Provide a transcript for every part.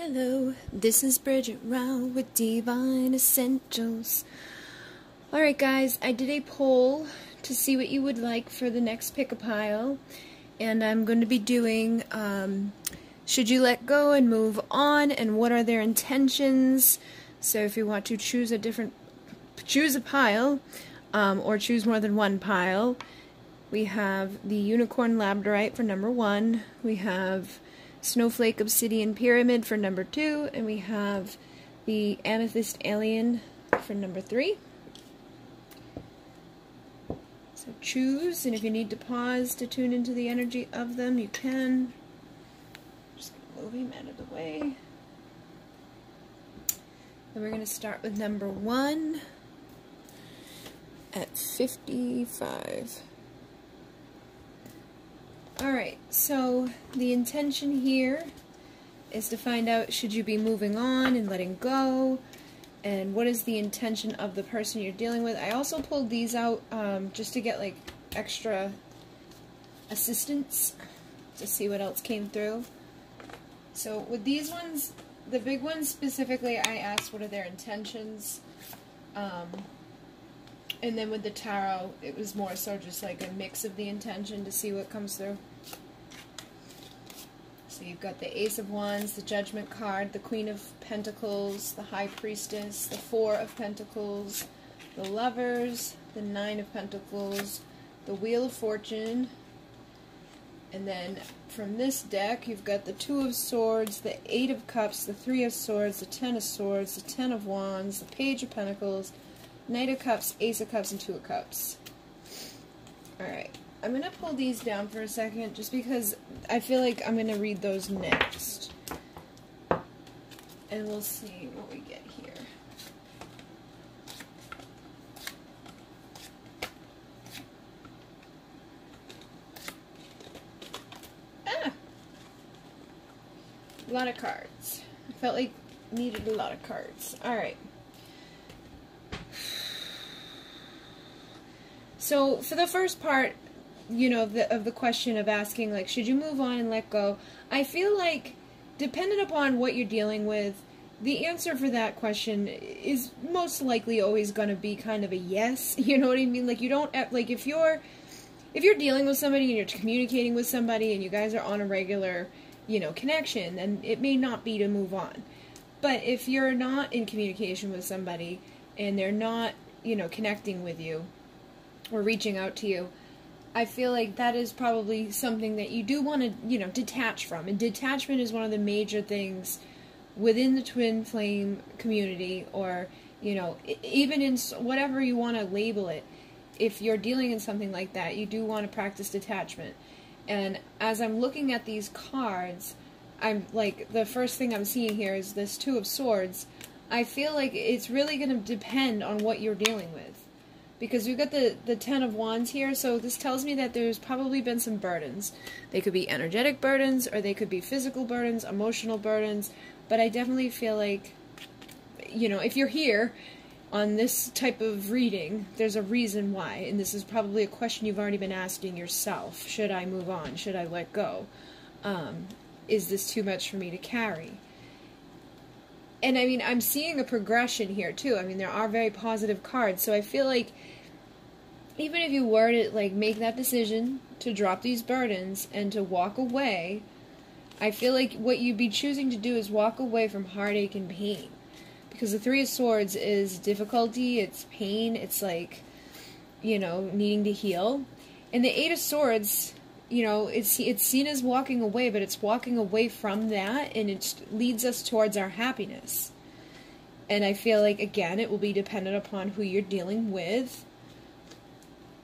Hello, this is Bridget Rau with Divine Essentials. Alright guys, I did a poll to see what you would like for the next pick-a-pile, and I'm going to be doing should you let go and move on, and what are their intentions. So if you want to choose a pile, or choose more than one pile, we have the Unicorn Labradorite for number 1, we have Snowflake Obsidian Pyramid for number 2, and we have the Amethyst Alien for number 3. So choose, and if you need to pause to tune into the energy of them, you can. Just gonna move him out of the way. And we're going to start with number 1 at 55. Alright, so the intention here is to find out, should you be moving on and letting go, and what is the intention of the person you're dealing with. I also pulled these out just to get like extra assistance to see what else came through. So with these ones, the big ones specifically, I asked what are their intentions. And then with the tarot, it was more so just like a mix of the intention to see what comes through. So you've got the Ace of Wands, the Judgment card, the Queen of Pentacles, the High Priestess, the Four of Pentacles, the Lovers, the Nine of Pentacles, the Wheel of Fortune, and then from this deck you've got the Two of Swords, the Eight of Cups, the Three of Swords, the Ten of Swords, the Ten of Wands, the Page of Pentacles, Knight of Cups, Ace of Cups, and Two of Cups. Alright, I'm going to pull these down for a second just because I feel like I'm going to read those next. And we'll see what we get here. Ah! A lot of cards. I felt like I needed a lot of cards. Alright. So for the first part, you know, of the question of asking, like, should you move on and let go, I feel like, dependent upon what you're dealing with, the answer for that question is most likely always going to be kind of a yes. You know what I mean? Like, you don't, like, if you're dealing with somebody and you're communicating with somebody and you guys are on a regular, you know, connection, then it may not be to move on. But if you're not in communication with somebody and they're not, you know, connecting with you or reaching out to you, I feel like that is probably something that you do want to, you know, detach from. And detachment is one of the major things within the twin flame community, or, you know, even in whatever you want to label it. If you're dealing in something like that, you do want to practice detachment. And as I'm looking at these cards, I'm like, the first thing I'm seeing here is this Two of Swords. I feel like it's really going to depend on what you're dealing with. Because we've got the Ten of Wands here, so this tells me that there's probably been some burdens. They could be energetic burdens, or they could be physical burdens, emotional burdens, but I definitely feel like, you know, if you're here on this type of reading, there's a reason why, and this is probably a question you've already been asking yourself. Should I move on? Should I let go? Is this too much for me to carry? And I mean, I'm seeing a progression here too. I mean, there are very positive cards, so I feel like even if you were to like make that decision to drop these burdens and to walk away, I feel like what you'd be choosing to do is walk away from heartache and pain. Because the Three of Swords is difficulty, it's pain, it's like, you know, needing to heal. And the Eight of Swords, you know, it's seen as walking away, but it's walking away from that, and it leads us towards our happiness. And I feel like, again, it will be dependent upon who you're dealing with,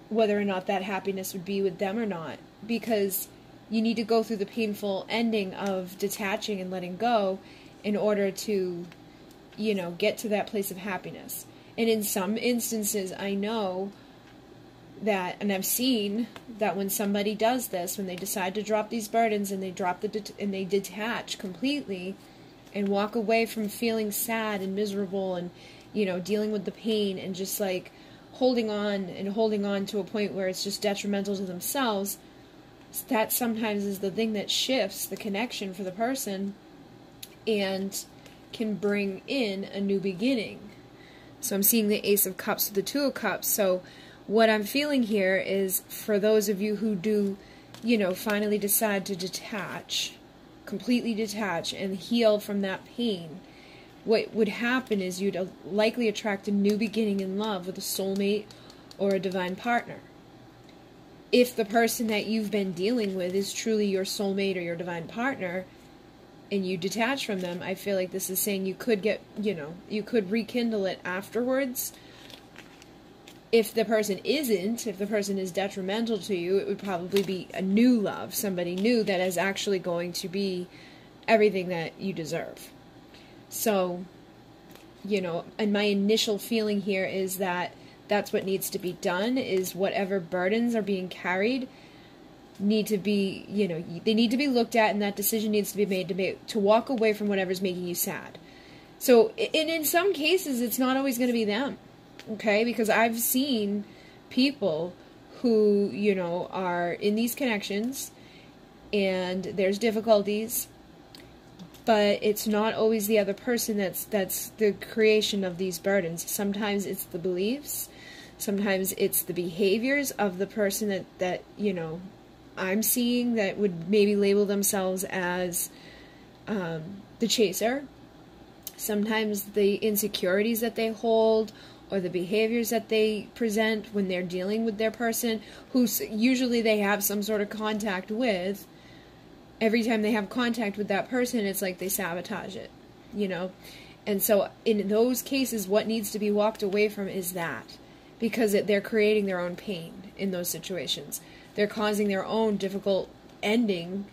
whether or not that happiness would be with them or not. Because you need to go through the painful ending of detaching and letting go in order to, you know, get to that place of happiness. And in some instances, I know that, and I've seen that when somebody does this, when they decide to drop these burdens and they drop and they detach completely and walk away from feeling sad and miserable and, you know, dealing with the pain and just like holding on to a point where it's just detrimental to themselves, that sometimes is the thing that shifts the connection for the person and can bring in a new beginning. So I'm seeing the Ace of Cups with the Two of Cups. So what I'm feeling here is, for those of you who do, you know, finally decide to detach, completely detach and heal from that pain, what would happen is you'd likely attract a new beginning in love with a soulmate or a divine partner. If the person that you've been dealing with is truly your soulmate or your divine partner, and you detach from them, I feel like this is saying you could get, you know, you could rekindle it afterwards. If the person isn't, if the person is detrimental to you, it would probably be a new love, somebody new that is actually going to be everything that you deserve. So, you know, and my initial feeling here is that that's what needs to be done, is whatever burdens are being carried need to be, you know, they need to be looked at, and that decision needs to be made to walk away from whatever's making you sad. So, and in some cases, it's not always going to be them, okay? Because I've seen people who, you know, are in these connections, and there's difficulties, but it's not always the other person that's the creation of these burdens. Sometimes it's the beliefs, sometimes it's the behaviors of the person that you know, I'm seeing that would maybe label themselves as the chaser. Sometimes the insecurities that they hold, or the behaviors that they present when they're dealing with their person, who usually they have some sort of contact with. Every time they have contact with that person, it's like they sabotage it, you know? And so in those cases, what needs to be walked away from is that. Because they're creating their own pain in those situations. They're causing their own difficult ending,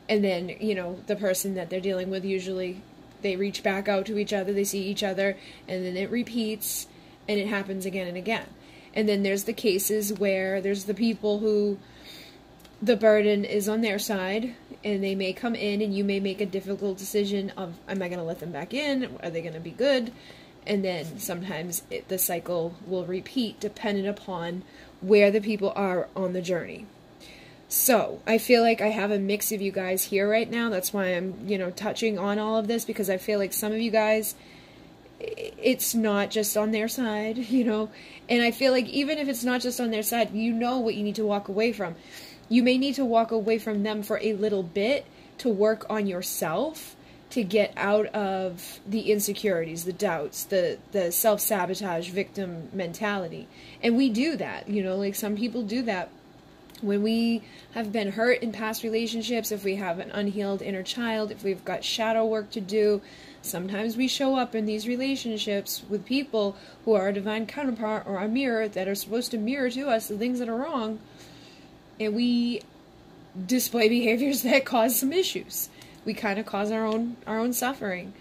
and then, you know, the person that they're dealing with, usually they reach back out to each other, they see each other, and then it repeats, and it happens again and again. And then there's the cases where there's the people who the burden is on their side, and they may come in, and you may make a difficult decision of, am I going to let them back in? Are they going to be good? And then sometimes the cycle will repeat, dependent upon where the people are on the journey. So I feel like I have a mix of you guys here right now. That's why I'm, you know, touching on all of this, because I feel like some of you guys, it's not just on their side, you know. And I feel like even if it's not just on their side, you know what you need to walk away from. You may need to walk away from them for a little bit to work on yourself, to get out of the insecurities, the doubts, the self-sabotage, victim mentality. And we do that, you know, like some people do that. When we have been hurt in past relationships, if we have an unhealed inner child, if we've got shadow work to do, sometimes we show up in these relationships with people who are a divine counterpart or a mirror that are supposed to mirror to us the things that are wrong, and we display behaviors that cause some issues. We kind of cause our own suffering.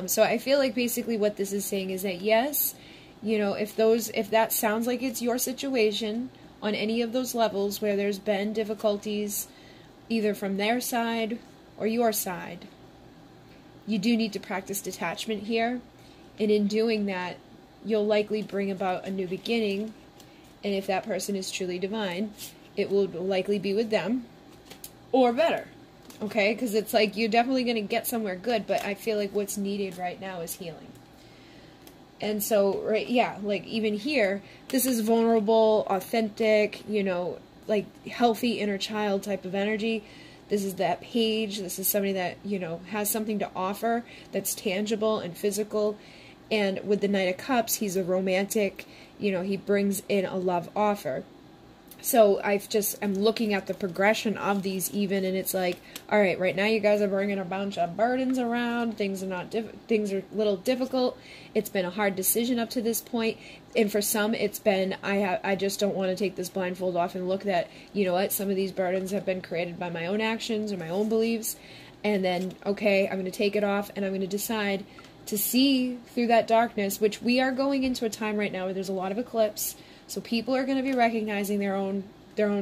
So I feel like basically what this is saying is that, yes, you know, if that sounds like it's your situation on any of those levels where there's been difficulties either from their side or your side, you do need to practice detachment here. And in doing that, you'll likely bring about a new beginning. And if that person is truly divine, it will likely be with them or better. Okay, because it's like you're definitely going to get somewhere good, but I feel like what's needed right now is healing. And so, right, yeah, like even here, this is vulnerable, authentic, you know, like healthy inner child type of energy. This is that page. This is somebody that, you know, has something to offer that's tangible and physical. And with the Knight of Cups, he's a romantic, you know, he brings in a love offer. So I'm looking at the progression of these even, and it's like, all right, right now you guys are bringing a bunch of burdens around. Things are a little difficult. It's been a hard decision up to this point, and for some, it's been I just don't want to take this blindfold off and look at, you know what, some of these burdens have been created by my own actions or my own beliefs, and then okay, I'm going to take it off, and I'm going to decide to see through that darkness, which we are going into a time right now where there's a lot of eclipse. So people are going to be recognizing their own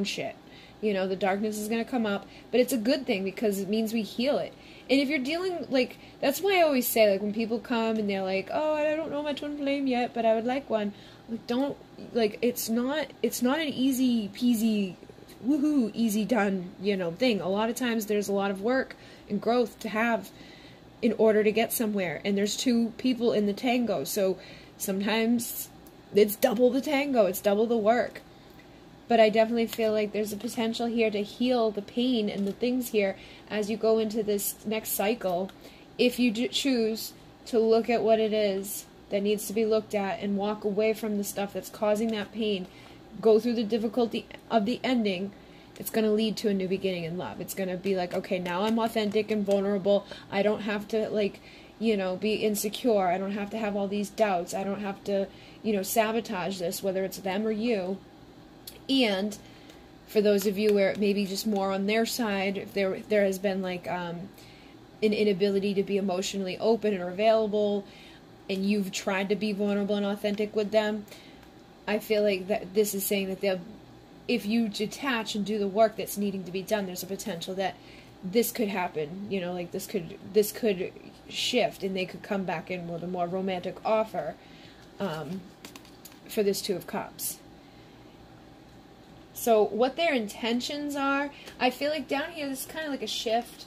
shit. You know, the darkness is going to come up, but it's a good thing because it means we heal it. And if you're dealing, like, that's why I always say, like, when people come and they're like, oh, I don't know my twin flame yet, but I would like one. Like, don't, like, it's not an easy peasy, woohoo, easy done, you know, thing. A lot of times there's a lot of work and growth to have in order to get somewhere. And there's two people in the tango. So sometimes it's double the tango. It's double the work. But I definitely feel like there's a potential here to heal the pain and the things here as you go into this next cycle. If you choose to look at what it is that needs to be looked at and walk away from the stuff that's causing that pain, go through the difficulty of the ending, it's going to lead to a new beginning in love. It's going to be like, okay, now I'm authentic and vulnerable. I don't have to, like, you know, be insecure. I don't have to have all these doubts. I don't have to, you know, sabotage this, whether it's them or you. And for those of you where it may be just more on their side, if there has been like an inability to be emotionally open or available, and you've tried to be vulnerable and authentic with them, I feel like that this is saying that if you detach and do the work that's needing to be done, there's a potential that this could happen. You know, like this could shift, and they could come back in with a more romantic offer for this Two of Cups. So what their intentions are, I feel like down here, this is kind of like a shift.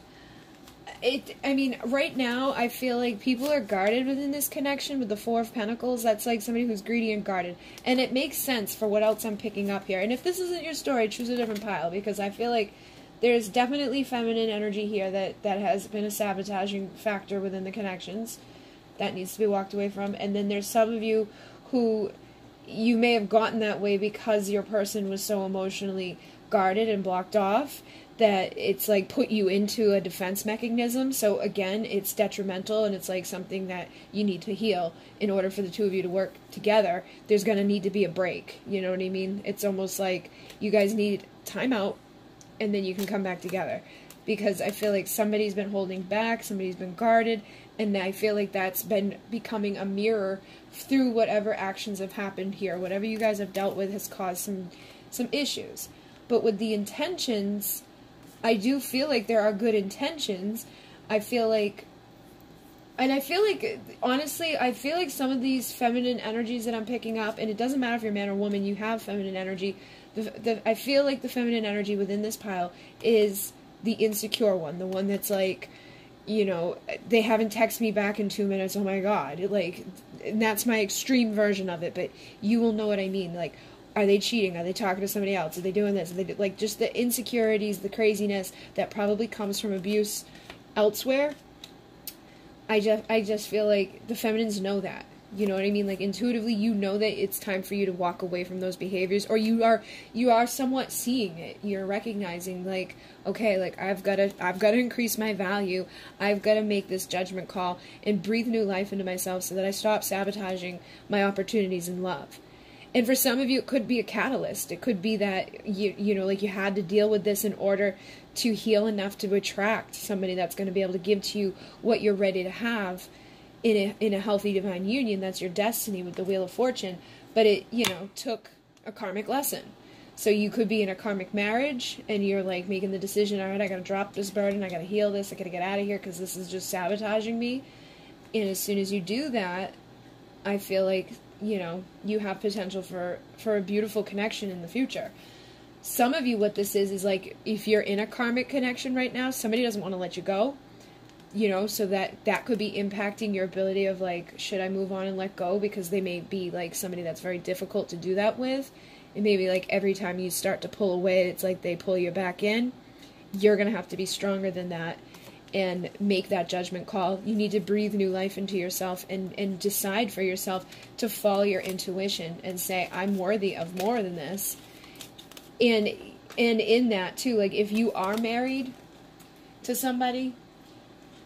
I mean, right now, I feel like people are guarded within this connection with the Four of Pentacles. That's like somebody who's greedy and guarded. And it makes sense for what else I'm picking up here. And if this isn't your story, choose a different pile, because I feel like there's definitely feminine energy here that has been a sabotaging factor within the connections that needs to be walked away from. And then there's some of you who you may have gotten that way because your person was so emotionally guarded and blocked off that it's like put you into a defense mechanism. So again, it's detrimental, and it's like something that you need to heal in order for the two of you to work together. There's going to need to be a break. You know what I mean? It's almost like you guys need time out, and then you can come back together. Because I feel like somebody's been holding back, somebody's been guarded, and I feel like that's been becoming a mirror through whatever actions have happened here. Whatever you guys have dealt with has caused some issues. But with the intentions, I do feel like there are good intentions. I feel like, honestly, I feel like some of these feminine energies that I'm picking up, and it doesn't matter if you're man or woman, you have feminine energy. I feel like the feminine energy within this pile is the insecure one, the one that's like, you know, they haven't texted me back in 2 minutes, oh my god, like, and that's my extreme version of it, but you will know what I mean. Like, are they cheating? Are they talking to somebody else? Are they doing this? Are they like just the insecurities, the craziness that probably comes from abuse elsewhere? I just feel like the feminines know that. You know what I mean? Like, intuitively, you know that it's time for you to walk away from those behaviors, or you are somewhat seeing it. You're recognizing, like, okay, like, I've got to increase my value. I've got to make this judgment call and breathe new life into myself so that I stop sabotaging my opportunities in love. And for some of you, it could be a catalyst. It could be that you know, like, you had to deal with this in order to heal enough to attract somebody that's going to be able to give to you what you're ready to have in a healthy divine union. That's your destiny with the Wheel of Fortune. But it, you know, took a karmic lesson. So you could be in a karmic marriage, and you're like making the decision, all right, I got to drop this burden, I got to heal this, I got to get out of here because this is just sabotaging me. And as soon as you do that, I feel like, you know, you have potential for a beautiful connection in the future. Some of you, what this is like, if you're in a karmic connection right now, somebody doesn't want to let you go. You know, so that could be impacting your ability of, like, should I move on and let go? Because they may be, like, somebody that's very difficult to do that with. And maybe, like, every time you start to pull away, it's like they pull you back in. You're going to have to be stronger than that and make that judgment call. You need to breathe new life into yourself and decide for yourself to follow your intuition and say, I'm worthy of more than this. And in that, too, like, if you are married to somebody,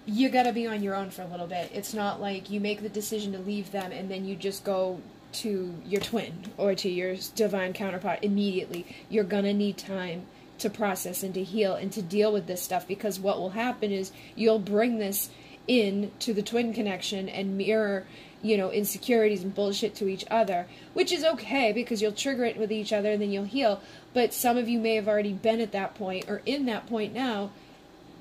you gotta be on your own for a little bit. It's not like you make the decision to leave them and then you just go to your twin or to your divine counterpart immediately. You're gonna need time to process and to heal and to deal with this stuff, because what will happen is you'll bring this in to the twin connection and mirror, you know, insecurities and bullshit to each other, which is okay because you'll trigger it with each other and then you'll heal. But some of you may have already been at that point or in that point now,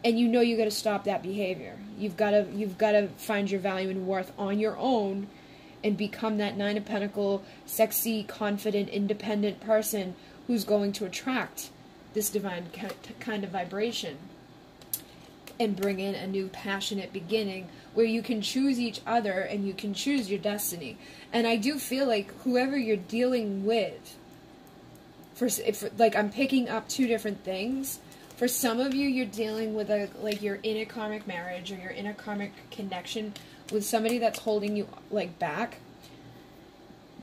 and you know you got to stop that behavior. You've got to find your value and worth on your own and become that Nine of Pentacles, sexy, confident, independent person who's going to attract this divine kind of vibration. and bring in a new passionate beginning where you can choose each other and you can choose your destiny. And I do feel like whoever you're dealing with, like I'm picking up two different things. For some of you, you're dealing with like you're in a karmic marriage or you're in a karmic connection with somebody that's holding you like back.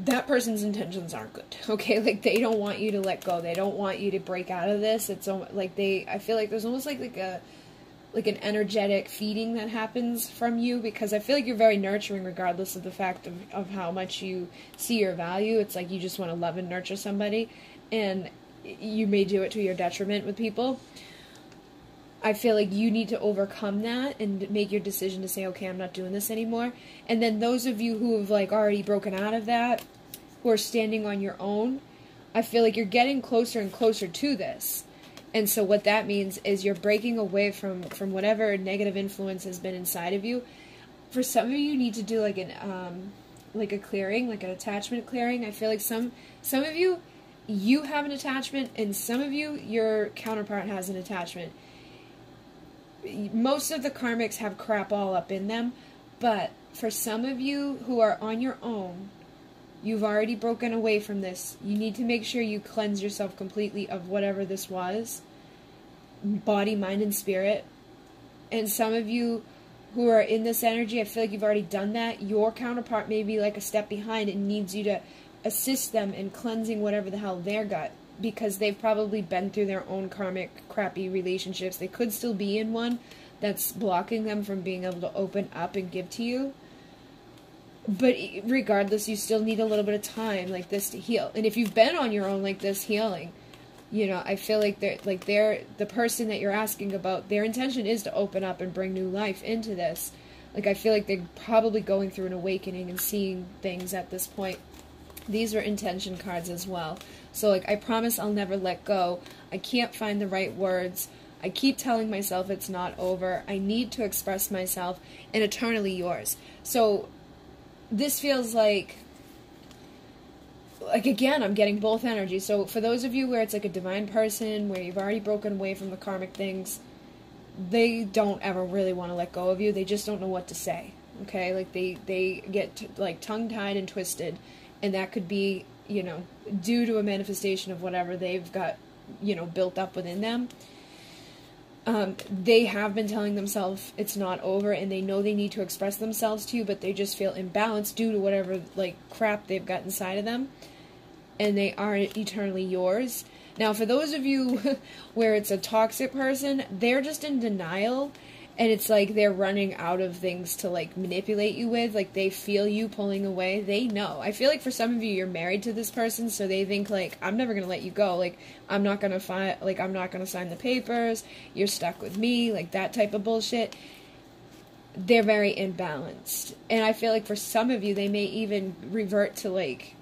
That person's intentions aren't good, okay? Like, they don't want you to let go. They don't want you to break out of this. It's like I feel like there's almost like an energetic feeding that happens from you, because I feel like you're very nurturing regardless of the fact of how much you see your value. It's like you just want to love and nurture somebody, and you may do it to your detriment with people. I feel like you need to overcome that and make your decision to say, okay, I'm not doing this anymore. And then those of you who have like already broken out of that, who are standing on your own, I feel like you're getting closer and closer to this. And so what that means is you're breaking away from whatever negative influence has been inside of you. For some of you, you need to do like a clearing, like an attachment clearing. I feel like some of you have an attachment, and some of you, your counterpart has an attachment. Most of the karmics have crap all up in them, but for some of you who are on your own, you've already broken away from this. You need to make sure you cleanse yourself completely of whatever this was, body, mind, and spirit. And some of you who are in this energy, I feel like you've already done that. Your counterpart may be like a step behind and needs you to assist them in cleansing whatever the hell they're got, because they've probably been through their own karmic crappy relationships. They could still be in one that's blocking them from being able to open up and give to you. But regardless, you still need a little bit of time like this to heal. And if you've been on your own like this healing, you know, I feel like the person that you're asking about, their intention is to open up and bring new life into this. Like, I feel like they're probably going through an awakening and seeing things at this point. These were intention cards as well. So, like, I promise I'll never let go. I can't find the right words. I keep telling myself it's not over. I need to express myself, and eternally yours. So, this feels like again, I'm getting both energies. So, for those of you where it's like a divine person, where you've already broken away from the karmic things, they don't ever really want to let go of you. They just don't know what to say. Okay? Like, they get, like, tongue-tied and twisted. And that could be, you know, due to a manifestation of whatever they've got, you know, built up within them. They have been telling themselves it's not over, and they know they need to express themselves to you, but they just feel imbalanced due to whatever, like, crap they've got inside of them. And they aren't eternally yours. Now, for those of you where it's a toxic person, they're just in denial. And it's like they're running out of things to, like, manipulate you with. Like, they feel you pulling away. They know. I feel like for some of you, you're married to this person, so they think, like, I'm never going to let you go. Like, I'm not going to sign the papers. You're stuck with me. Like, that type of bullshit. They're very imbalanced. And I feel like for some of you, they may even revert to, like,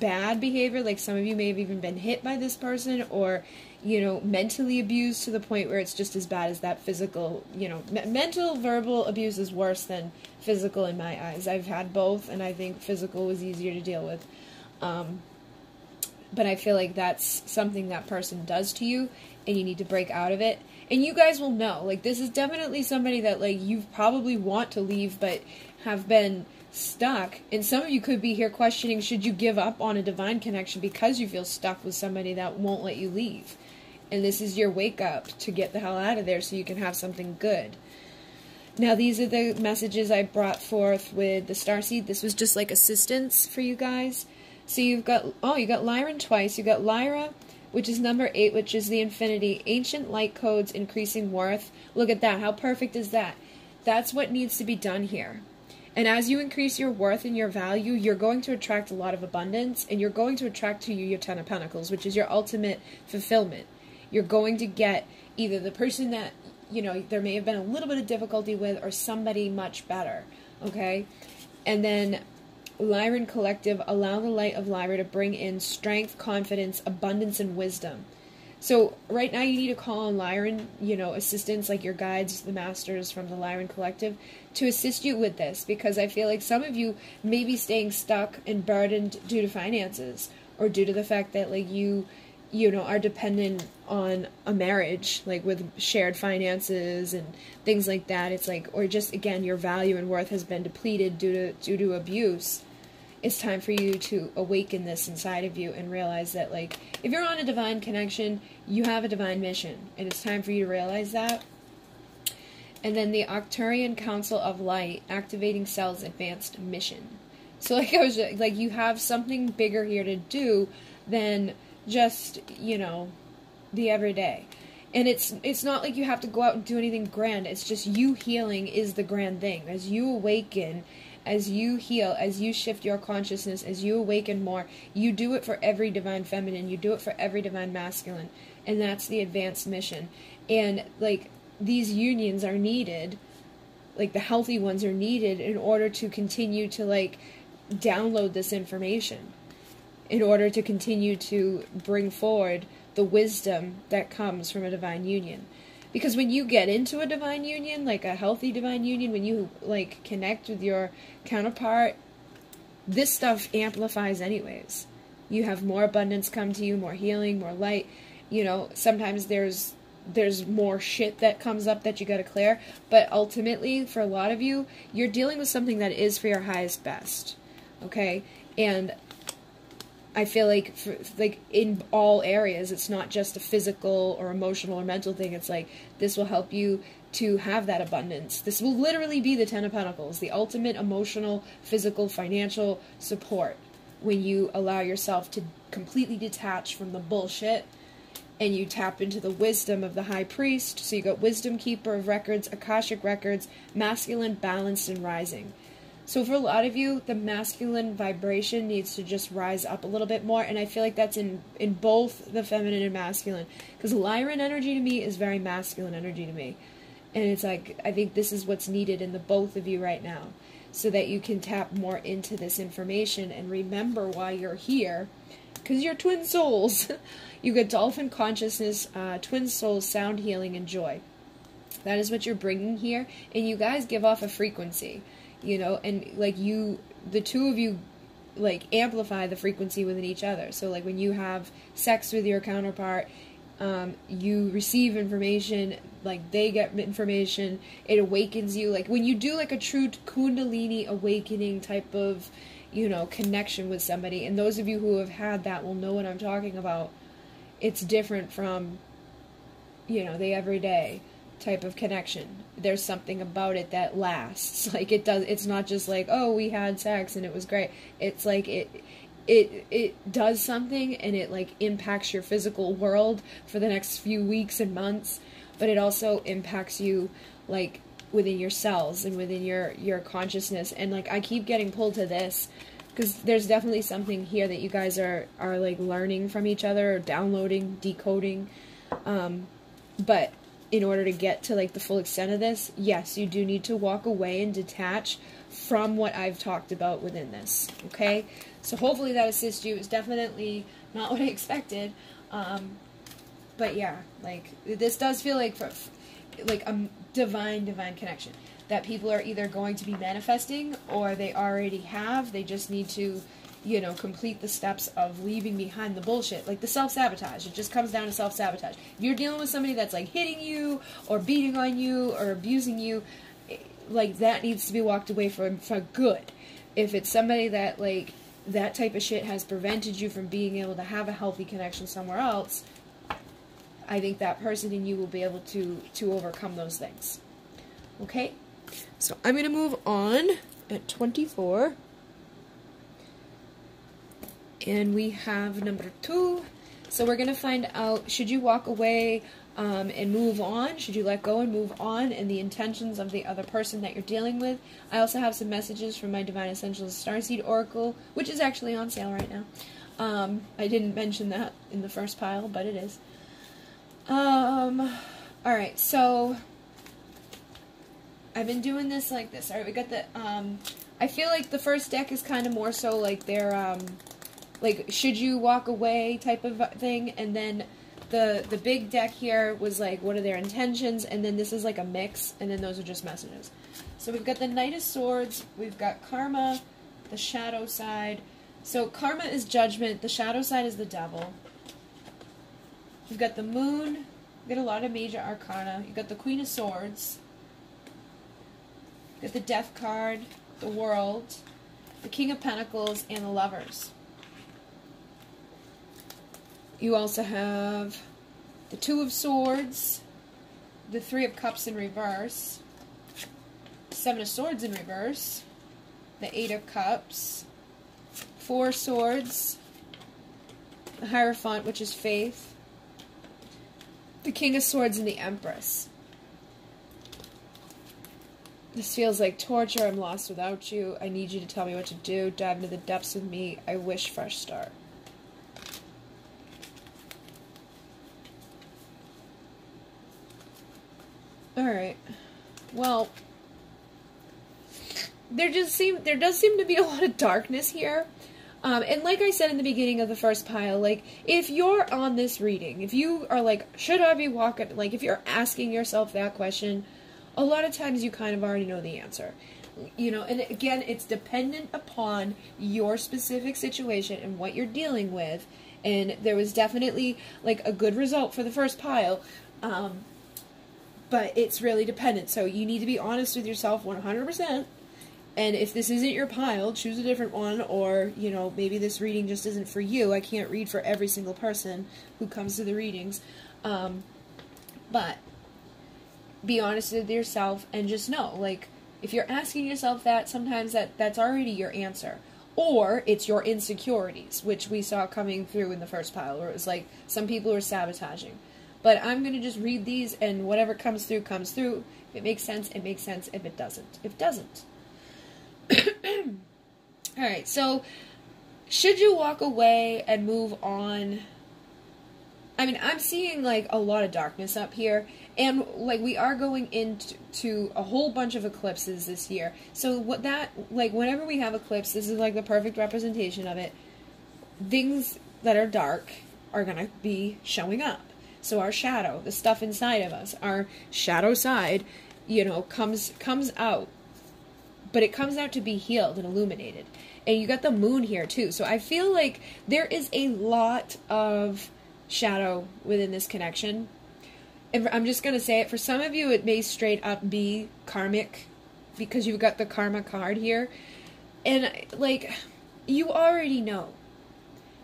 bad behavior. Like, some of you may have even been hit by this person, or, you know, mentally abused to the point where it's just as bad as that physical, you know, mental, verbal abuse is worse than physical in my eyes. I've had both, and I think physical was easier to deal with. But I feel like that's something that person does to you, and you need to break out of it. And you guys will know, like, this is definitely somebody that, like, you probably want to leave, but have been stuck. And some of you could be here questioning, should you give up on a divine connection because you feel stuck with somebody that won't let you leave? And this is your wake up to get the hell out of there so you can have something good. Now, these are the messages I brought forth with the Starseed. This was just like assistance for you guys. So you've got, you got Lyran twice. You got Lyra, which is number 8, which is the infinity. Ancient light codes, increasing worth. Look at that. How perfect is that? That's what needs to be done here. And as you increase your worth and your value, you're going to attract a lot of abundance, and you're going to attract to you your 10 of Pentacles, which is your ultimate fulfillment. You're going to get either the person that, you know, there may have been a little bit of difficulty with, or somebody much better, okay? And then Lyran Collective, allow the light of Lyra to bring in strength, confidence, abundance, and wisdom. So right now you need to call on Lyran, you know, assistants like your guides, the masters from the Lyran Collective, to assist you with this, because I feel like some of you may be staying stuck and burdened due to finances, or due to the fact that, like, you you know, are dependent on a marriage, like with shared finances and things like that. It's like, or just, again, your value and worth has been depleted due to abuse. It's time for you to awaken this inside of you and realize that, like, if you're on a divine connection, you have a divine mission, and it's time for you to realize that. And then the Arcturian Council of Light, activating Cell's advanced mission. So, like I was, like, you have something bigger here to do than just, you know, the everyday. And it's not like you have to go out and do anything grand. It's just you healing is the grand thing. As you awaken, as you heal, as you shift your consciousness, as you awaken more, you do it for every divine feminine, you do it for every divine masculine, and that's the advanced mission. And, like, these unions are needed, like, the healthy ones are needed in order to continue to, like, download this information, in order to continue to bring forward the wisdom that comes from a divine union. Because when you get into a divine union, like a healthy divine union, when you, like, connect with your counterpart, this stuff amplifies anyways. You have more abundance come to you, more healing, more light. You know, sometimes there's more shit that comes up that you gotta clear, but ultimately, for a lot of you, you're dealing with something that is for your highest best, okay? And I feel like, like, in all areas, it's not just a physical or emotional or mental thing. It's like, this will help you to have that abundance. This will literally be the 10 of Pentacles, the ultimate emotional, physical, financial support when you allow yourself to completely detach from the bullshit and you tap into the wisdom of the High Priest. So you got Wisdom Keeper of Records, Akashic Records, Masculine, Balanced, and Rising. So for a lot of you, the masculine vibration needs to just rise up a little bit more, and I feel like that's in both the feminine and masculine. Because Lyran energy to me is very masculine energy to me. And it's like, I think this is what's needed in the both of you right now, so that you can tap more into this information and remember why you're here. Because you're twin souls. You get dolphin consciousness, twin souls, sound healing, and joy. That is what you're bringing here, and you guys give off a frequency. You know, and, like, the two of you, like, amplify the frequency within each other. So, like, when you have sex with your counterpart, you receive information, like, they get information, it awakens you. Like, when you do, like, a true Kundalini awakening type of, you know, connection with somebody, and those of you who have had that will know what I'm talking about, it's different from, you know, the everyday type of connection. There's something about it that lasts. Like, it's not just like, oh, we had sex and it was great. It's like it does something, and it, like, impacts your physical world for the next few weeks and months, but it also impacts you, like, within your cells and within your consciousness. And, like, I keep getting pulled to this because there's definitely something here that you guys are like learning from each other, or downloading, decoding, but in order to get to, like, the full extent of this, yes, you do need to walk away and detach from what I've talked about within this, okay? So hopefully that assists you. It's definitely not what I expected, but yeah, like, this does feel like a divine connection that people are either going to be manifesting, or they already have. They just need to, you know, complete the steps of leaving behind the bullshit. Like the self-sabotage. It just comes down to self-sabotage. If you're dealing with somebody that's, like, hitting you, or beating on you, or abusing you, like, that needs to be walked away from for good. If it's somebody that, like, that type of shit has prevented you from being able to have a healthy connection somewhere else, I think that person in you will be able to overcome those things. Okay? So I'm going to move on at 24. And we have number 2. So we're going to find out, should you walk away and move on? Should you let go and move on? And the intentions of the other person that you're dealing with. I also have some messages from my Divine Essentials Starseed Oracle, which is actually on sale right now. I didn't mention that in the first pile, but it is. Alright, so I've been doing this like this. Alright, we got the, I feel like the first deck is kind of more so like their, like, should you walk away type of thing, and then the big deck here was like, what are their intentions, and then this is like a mix, and then those are just messages. So we've got the Knight of Swords, we've got Karma, the Shadow side. So Karma is judgment, the Shadow side is the Devil. You've got the moon. You've got a lot of major arcana. You've got the Queen of Swords. You've got the Death card, the World, the King of Pentacles, and the Lovers. You also have the Two of Swords, the Three of Cups in reverse, Seven of Swords in reverse, the Eight of Cups, Four Swords, the Hierophant, which is Faith, the King of Swords, and the Empress. This feels like torture. I'm lost without you. I need you to tell me what to do. Dive into the depths with me. I wish fresh start. Alright. Well, there does seem to be a lot of darkness here. And like I said in the beginning of the first pile, like, if you're on this reading, if you are like, should I be walking, like, if you're asking yourself that question, a lot of times you kind of already know the answer. You know, and again, it's dependent upon your specific situation and what you're dealing with. And there was definitely, like, a good result for the first pile, but it's really dependent. So you need to be honest with yourself 100%. And if this isn't your pile, choose a different one, or, you know, maybe this reading just isn't for you. I can't read for every single person who comes to the readings. But be honest with yourself and just know, like, if you're asking yourself that, sometimes that's already your answer. Or it's your insecurities, which we saw coming through in the first pile, where it was like some people were sabotaging. But I'm going to just read these, and whatever comes through, comes through. If it makes sense, it makes sense. If it doesn't, it doesn't. Alright, so should you walk away and move on? I mean, I'm seeing, like, a lot of darkness up here, and, like, we are going into a whole bunch of eclipses this year. So what that, like, whenever we have eclipse, this is, like, the perfect representation of it. Things that are dark are going to be showing up. So our shadow, the stuff inside of us, our shadow side, you know, comes out. But it comes out to be healed and illuminated. And you got the moon here, too. So I feel like there is a lot of shadow within this connection. And I'm just going to say it. For some of you, it may straight up be karmic, because you've got the karma card here. And, like, you already know.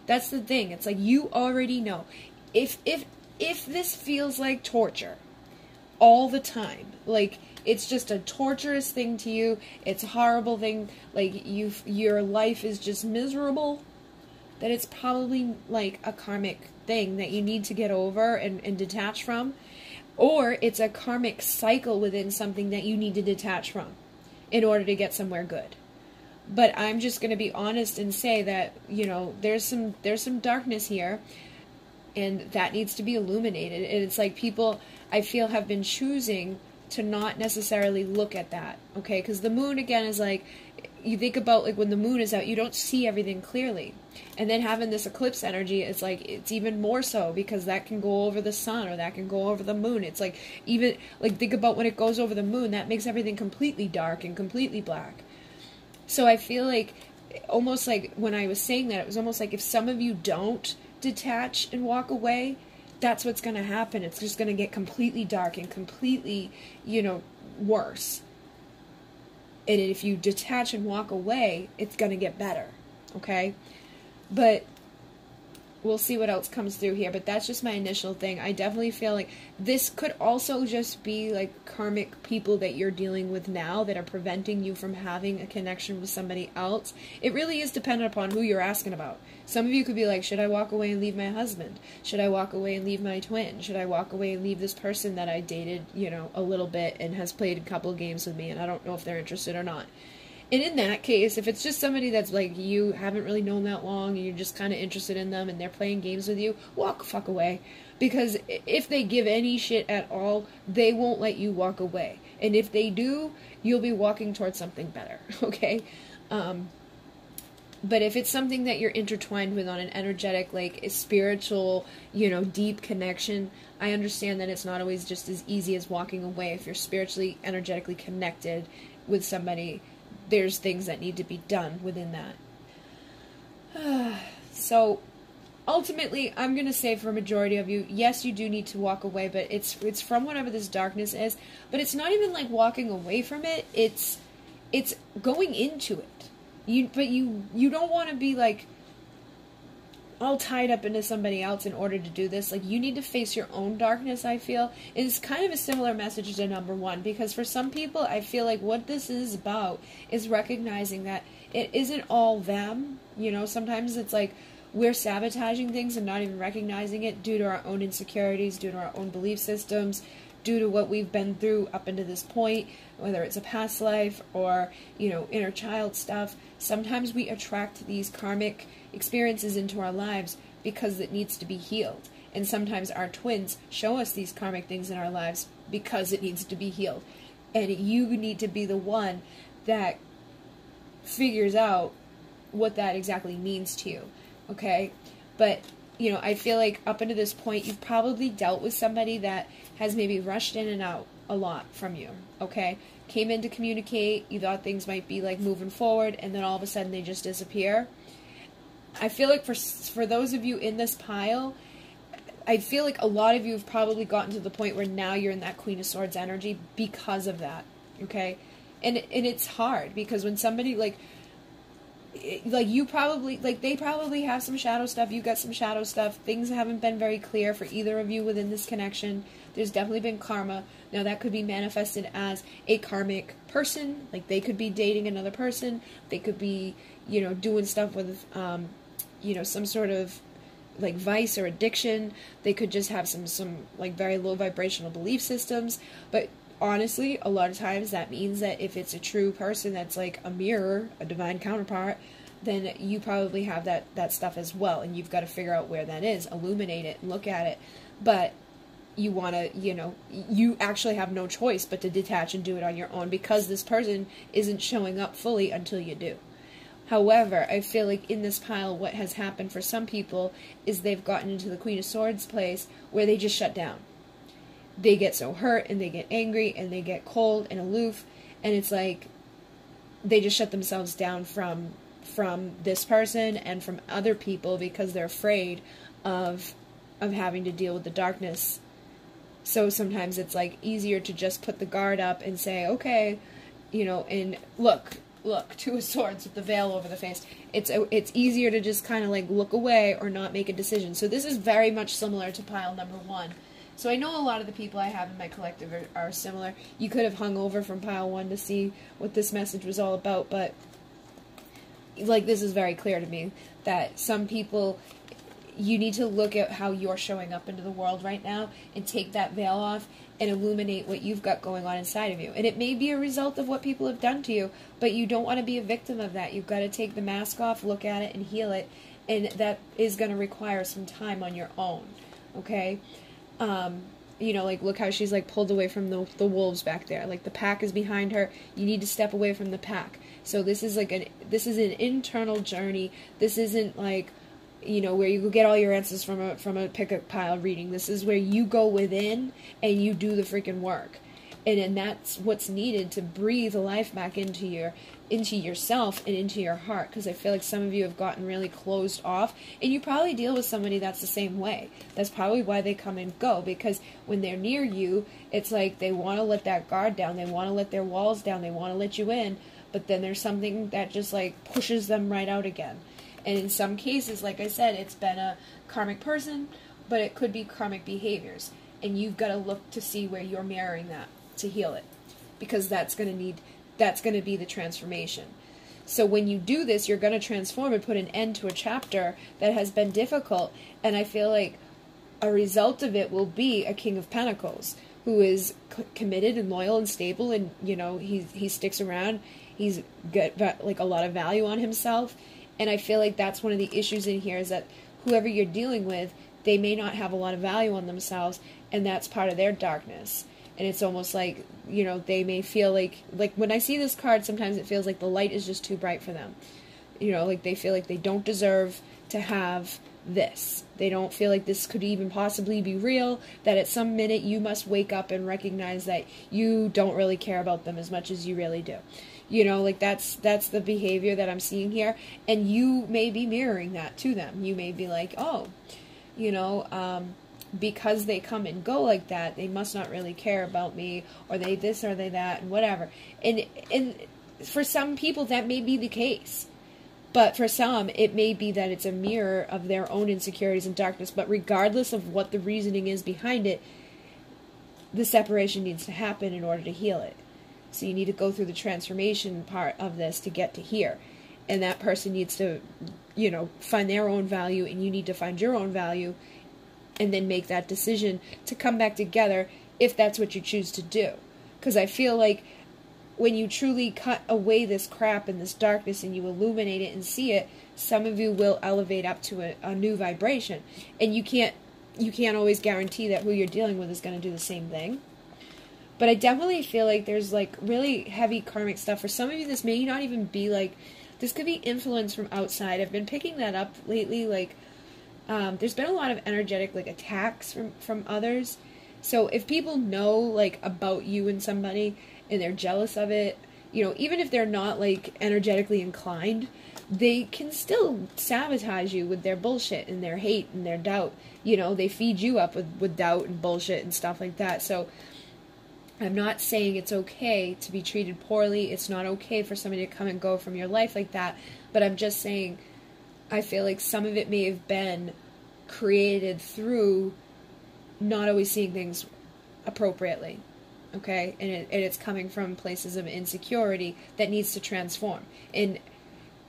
That's the thing. It's like, you already know. If this feels like torture all the time, like, it's just a torturous thing to you, it's a horrible thing, like, your life is just miserable, then it's probably, like, a karmic thing that you need to get over and detach from. Or it's a karmic cycle within something that you need to detach from in order to get somewhere good. But I'm just going to be honest and say that, you know, there's some darkness here, and that needs to be illuminated. And it's like people, I feel, have been choosing to not necessarily look at that, okay? Because the moon, again, is like, you think about, like, when the moon is out, you don't see everything clearly. And then having this eclipse energy, it's like, it's even more so, because that can go over the sun, or that can go over the moon. It's like, even, like, think about when it goes over the moon, that makes everything completely dark and completely black. So I feel like, almost like, when I was saying that, it was almost like if some of you don't detach and walk away, that's what's going to happen. It's just going to get completely dark and completely, you know, worse. And if you detach and walk away, it's going to get better, okay? But we'll see what else comes through here. But that's just my initial thing. I definitely feel like this could also just be, like, karmic people that you're dealing with now that are preventing you from having a connection with somebody else. It really is dependent upon who you're asking about. Some of you could be like, should I walk away and leave my husband? Should I walk away and leave my twin? Should I walk away and leave this person that I dated, you know, a little bit and has played a couple of games with me, and I don't know if they're interested or not? And in that case, if it's just somebody that's like you haven't really known that long and you're just kind of interested in them and they're playing games with you, walk the fuck away. Because if they give any shit at all, they won't let you walk away. And if they do, you'll be walking towards something better, okay? But if it's something that you're intertwined with on an energetic, like, a spiritual, you know, deep connection, I understand that it's not always just as easy as walking away. If you're spiritually, energetically connected with somebody, there's things that need to be done within that. So, ultimately, I'm going to say for a majority of you, yes, you do need to walk away, but it's from whatever this darkness is. But it's not even like walking away from it. It's going into it. You don't want to be like all tied up into somebody else in order to do this. Like, you need to face your own darkness, I feel. It's kind of a similar message to number one, because for some people, I feel like what this is about is recognizing that it isn't all them. You know, sometimes it's like we're sabotaging things and not even recognizing it due to our own insecurities, due to our own belief systems, due to what we've been through up until this point, whether it's a past life or, you know, inner child stuff. Sometimes we attract these karmic experiences into our lives because it needs to be healed. And sometimes our twins show us these karmic things in our lives because it needs to be healed. And you need to be the one that figures out what that exactly means to you. Okay? But, you know, I feel like up until this point, you've probably dealt with somebody that has maybe rushed in and out a lot from you. Okay? Came in to communicate, you thought things might be like moving forward, and then all of a sudden they just disappear. I feel like for those of you in this pile, I feel like a lot of you have probably gotten to the point where now you're in that Queen of Swords energy because of that. Okay? And it's hard, because when somebody like you probably, like, they probably have some shadow stuff, you got some shadow stuff, things haven't been very clear for either of you within this connection. There's definitely been karma. Now that could be manifested as a karmic person, like they could be dating another person, they could be, you know, doing stuff with, you know, some sort of like vice or addiction, they could just have some like very low vibrational belief systems. But honestly, a lot of times that means that if it's a true person that's like a mirror, a divine counterpart, then you probably have that stuff as well, and you've got to figure out where that is, illuminate it, look at it. But you want to, you know, you actually have no choice but to detach and do it on your own, because this person isn't showing up fully until you do. However, I feel like in this pile, what has happened for some people is they've gotten into the Queen of Swords place where they just shut down. They get so hurt, and they get angry, and they get cold and aloof, and it's like they just shut themselves down from this person and from other people because they're afraid of having to deal with the darkness. So sometimes it's like easier to just put the guard up and say, okay, you know, and look, Two of Swords with the veil over the face. It's easier to just kind of like look away or not make a decision. So this is very much similar to pile number one. So I know a lot of the people I have in my collective are similar. You could have hung over from pile one to see what this message was all about, but like this is very clear to me that some people, you need to look at how you're showing up into the world right now and take that veil off and illuminate what you've got going on inside of you. And it may be a result of what people have done to you, but you don't want to be a victim of that. You've got to take the mask off, look at it, and heal it. And that is going to require some time on your own, okay? You know, like, look how she's, like, pulled away from the wolves back there. Like, the pack is behind her. You need to step away from the pack. So this is, like, this is an internal journey. This isn't, like, you know, where you go get all your answers from a pick-up pile reading. This is where you go within and you do the freaking work. And that's what's needed to breathe life back into yourself and into your heart. Because I feel like some of you have gotten really closed off, and you probably deal with somebody that's the same way. That's probably why they come and go, because when they're near you, it's like they want to let that guard down, they want to let their walls down, they want to let you in, but then there's something that just like pushes them right out again. And in some cases, like I said, it's been a karmic person, but it could be karmic behaviors. And you've got to look to see where you're mirroring that to heal it, because that's going to be the transformation. So when you do this, you're going to transform and put an end to a chapter that has been difficult. And I feel like a result of it will be a King of Pentacles who is committed and loyal and stable, and you know, he sticks around. He's got like a lot of value on himself. And I feel like that's one of the issues in here, is that whoever you're dealing with, they may not have a lot of value on themselves, and that's part of their darkness. And it's almost like, you know, they may feel like when I see this card, sometimes it feels like the light is just too bright for them. You know, like they feel like they don't deserve to have this. They don't feel like this could even possibly be real, that at some minute you must wake up and recognize that you don't really care about them as much as you really do. You know, like that's the behavior that I'm seeing here. And you may be mirroring that to them. You may be like, oh, you know, because they come and go like that, they must not really care about me, or they this or they that, and whatever. And for some people, that may be the case. But for some, it may be that it's a mirror of their own insecurities and darkness. But regardless of what the reasoning is behind it, the separation needs to happen in order to heal it. So you need to go through the transformation part of this to get to here. And that person needs to, you know, find their own value, and you need to find your own value, and then make that decision to come back together if that's what you choose to do. Because I feel like when you truly cut away this crap and this darkness and you illuminate it and see it, some of you will elevate up to a new vibration. And you can't always guarantee that who you're dealing with is going to do the same thing. But I definitely feel like there's like really heavy karmic stuff. For some of you, this may not even be like, this could be influence from outside. I've been picking that up lately. Like, there's been a lot of energetic like attacks from others. So if people know like about you and somebody and they're jealous of it, you know, even if they're not like energetically inclined, they can still sabotage you with their bullshit and their hate and their doubt. You know, they feed you up with doubt and bullshit and stuff like that. So I'm not saying it's okay to be treated poorly. It's not okay for somebody to come and go from your life like that. But I'm just saying, I feel like some of it may have been created through not always seeing things appropriately. Okay? And it's coming from places of insecurity that needs to transform. And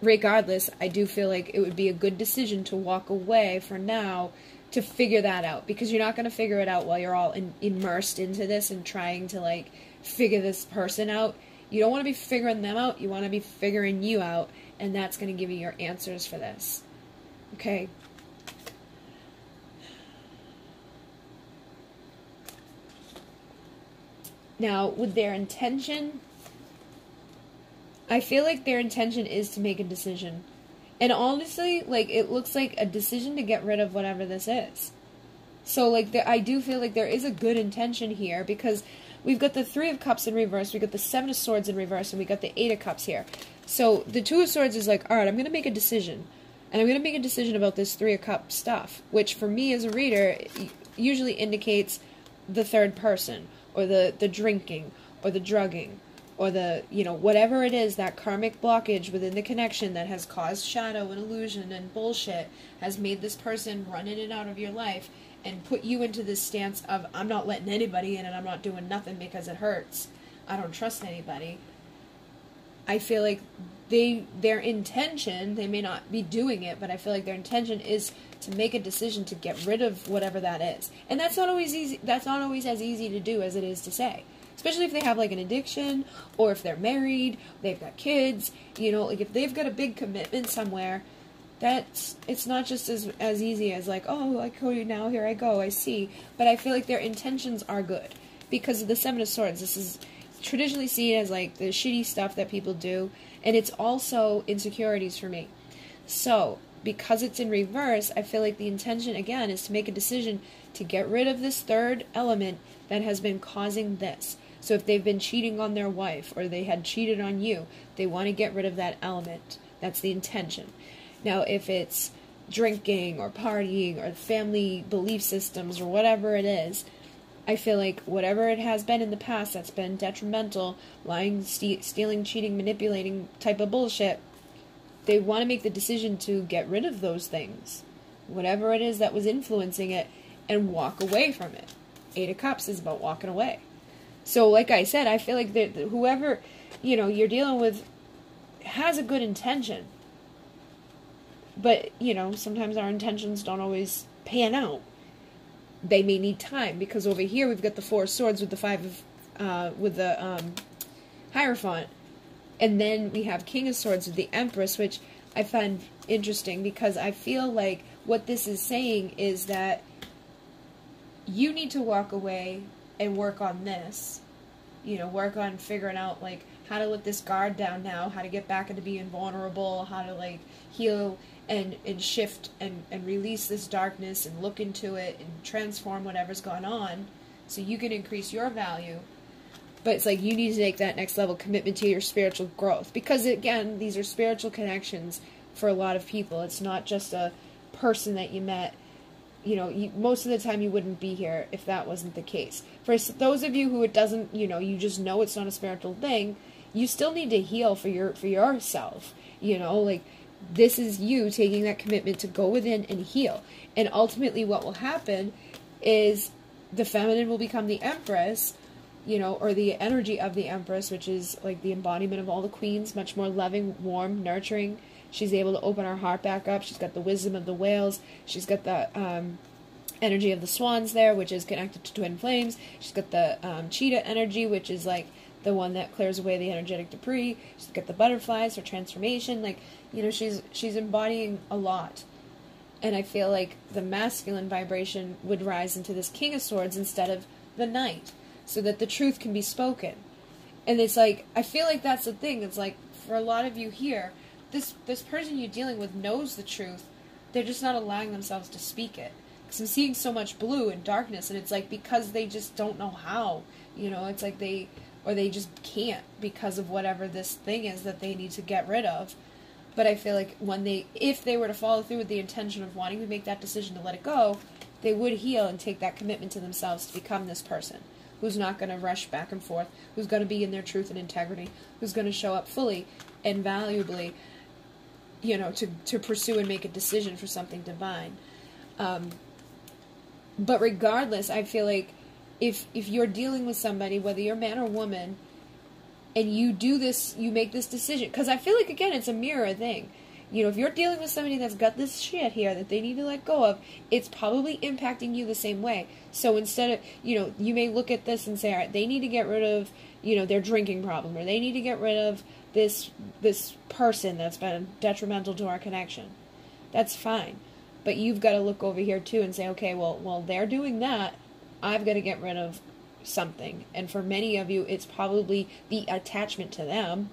regardless, I do feel like it would be a good decision to walk away for now to figure that out, because you're not going to figure it out while you're all immersed into this and trying to like figure this person out. You don't want to be figuring them out. You want to be figuring you out, and that's going to give you your answers for this. Okay? Now, with their intention, I feel like their intention is to make a decision. And honestly, like, it looks like a decision to get rid of whatever this is. So, like, I do feel like there is a good intention here, because we've got the 3 of Cups in reverse, we've got the 7 of Swords in reverse, and we got the 8 of Cups here. So, the 2 of Swords is like, alright, I'm going to make a decision. And I'm going to make a decision about this 3 of Cups stuff, which for me as a reader usually indicates the third person, or the drinking, or the drugging, or the, you know, whatever it is, that karmic blockage within the connection that has caused shadow and illusion and bullshit has made this person run in and out of your life and put you into this stance of, I'm not letting anybody in and I'm not doing nothing because it hurts. I don't trust anybody. I feel like their intention, they may not be doing it, but I feel like their intention is to make a decision to get rid of whatever that is. And that's not always easy. That's not always as easy to do as it is to say. Especially if they have, like, an addiction, or if they're married, they've got kids, you know, like, if they've got a big commitment somewhere, it's not just as easy as, like, oh, I call you now, here I go, I see. But I feel like their intentions are good. Because of the 7 of Swords, this is traditionally seen as, like, the shitty stuff that people do, and it's also insecurities for me. So, because it's in reverse, I feel like the intention, again, is to make a decision to get rid of this third element that has been causing this. So if they've been cheating on their wife, or they had cheated on you, they want to get rid of that element. That's the intention. Now, if it's drinking, or partying, or family belief systems, or whatever it is, I feel like whatever it has been in the past that's been detrimental, lying, stealing, cheating, manipulating type of bullshit, they want to make the decision to get rid of those things, whatever it is that was influencing it, and walk away from it. 8 of Cups is about walking away. So, like I said, I feel like that whoever, you know, you're dealing with has a good intention. But, you know, sometimes our intentions don't always pan out. They may need time, because over here we've got the 4 of Swords with the 5 of, with the Hierophant. And then we have King of Swords with the Empress, which I find interesting, because I feel like what this is saying is that you need to walk away and work on this, you know, work on figuring out, like, how to let this guard down now, how to get back into being vulnerable, how to, like, heal and shift and release this darkness and look into it and transform whatever's gone on so you can increase your value. But it's like you need to make that next level commitment to your spiritual growth. Because, again, these are spiritual connections for a lot of people. It's not just a person that you met. You know, most of the time you wouldn't be here if that wasn't the case. For those of you who it doesn't, you know, you just know it's not a spiritual thing, you still need to heal for yourself. You know, like, this is you taking that commitment to go within and heal. And ultimately what will happen is the feminine will become the empress, you know, or the energy of the empress, which is like the embodiment of all the queens, much more loving, warm, nurturing. She's able to open her heart back up. She's got the wisdom of the whales. She's got the energy of the swans there, which is connected to twin flames. She's got the cheetah energy, which is like the one that clears away the energetic debris. She's got the butterflies for transformation. Like, you know, she's embodying a lot. And I feel like the masculine vibration would rise into this King of Swords instead of the Knight, so that the truth can be spoken. And it's like, I feel like that's the thing. It's like, for a lot of you here, this person you're dealing with knows the truth. They're just not allowing themselves to speak it. Because I'm seeing so much blue and darkness, and it's like, because they just don't know how. You know, it's like they just can't because of whatever this thing is that they need to get rid of. But I feel like if they were to follow through with the intention of wanting to make that decision to let it go, they would heal and take that commitment to themselves to become this person who's not going to rush back and forth, who's going to be in their truth and integrity, who's going to show up fully and valuably, you know, to pursue and make a decision for something divine. But regardless, I feel like if you're dealing with somebody, whether you're man or woman, and you do this, you make this decision, because I feel like, again, it's a mirror thing. You know, if you're dealing with somebody that's got this shit here that they need to let go of, it's probably impacting you the same way. So instead of, you know, you may look at this and say, all right, they need to get rid of, you know, their drinking problem, or they need to get rid of this person that's been detrimental to our connection. That's fine. But you've got to look over here too and say, okay, well, they're doing that. I've got to get rid of something. And for many of you, it's probably the attachment to them,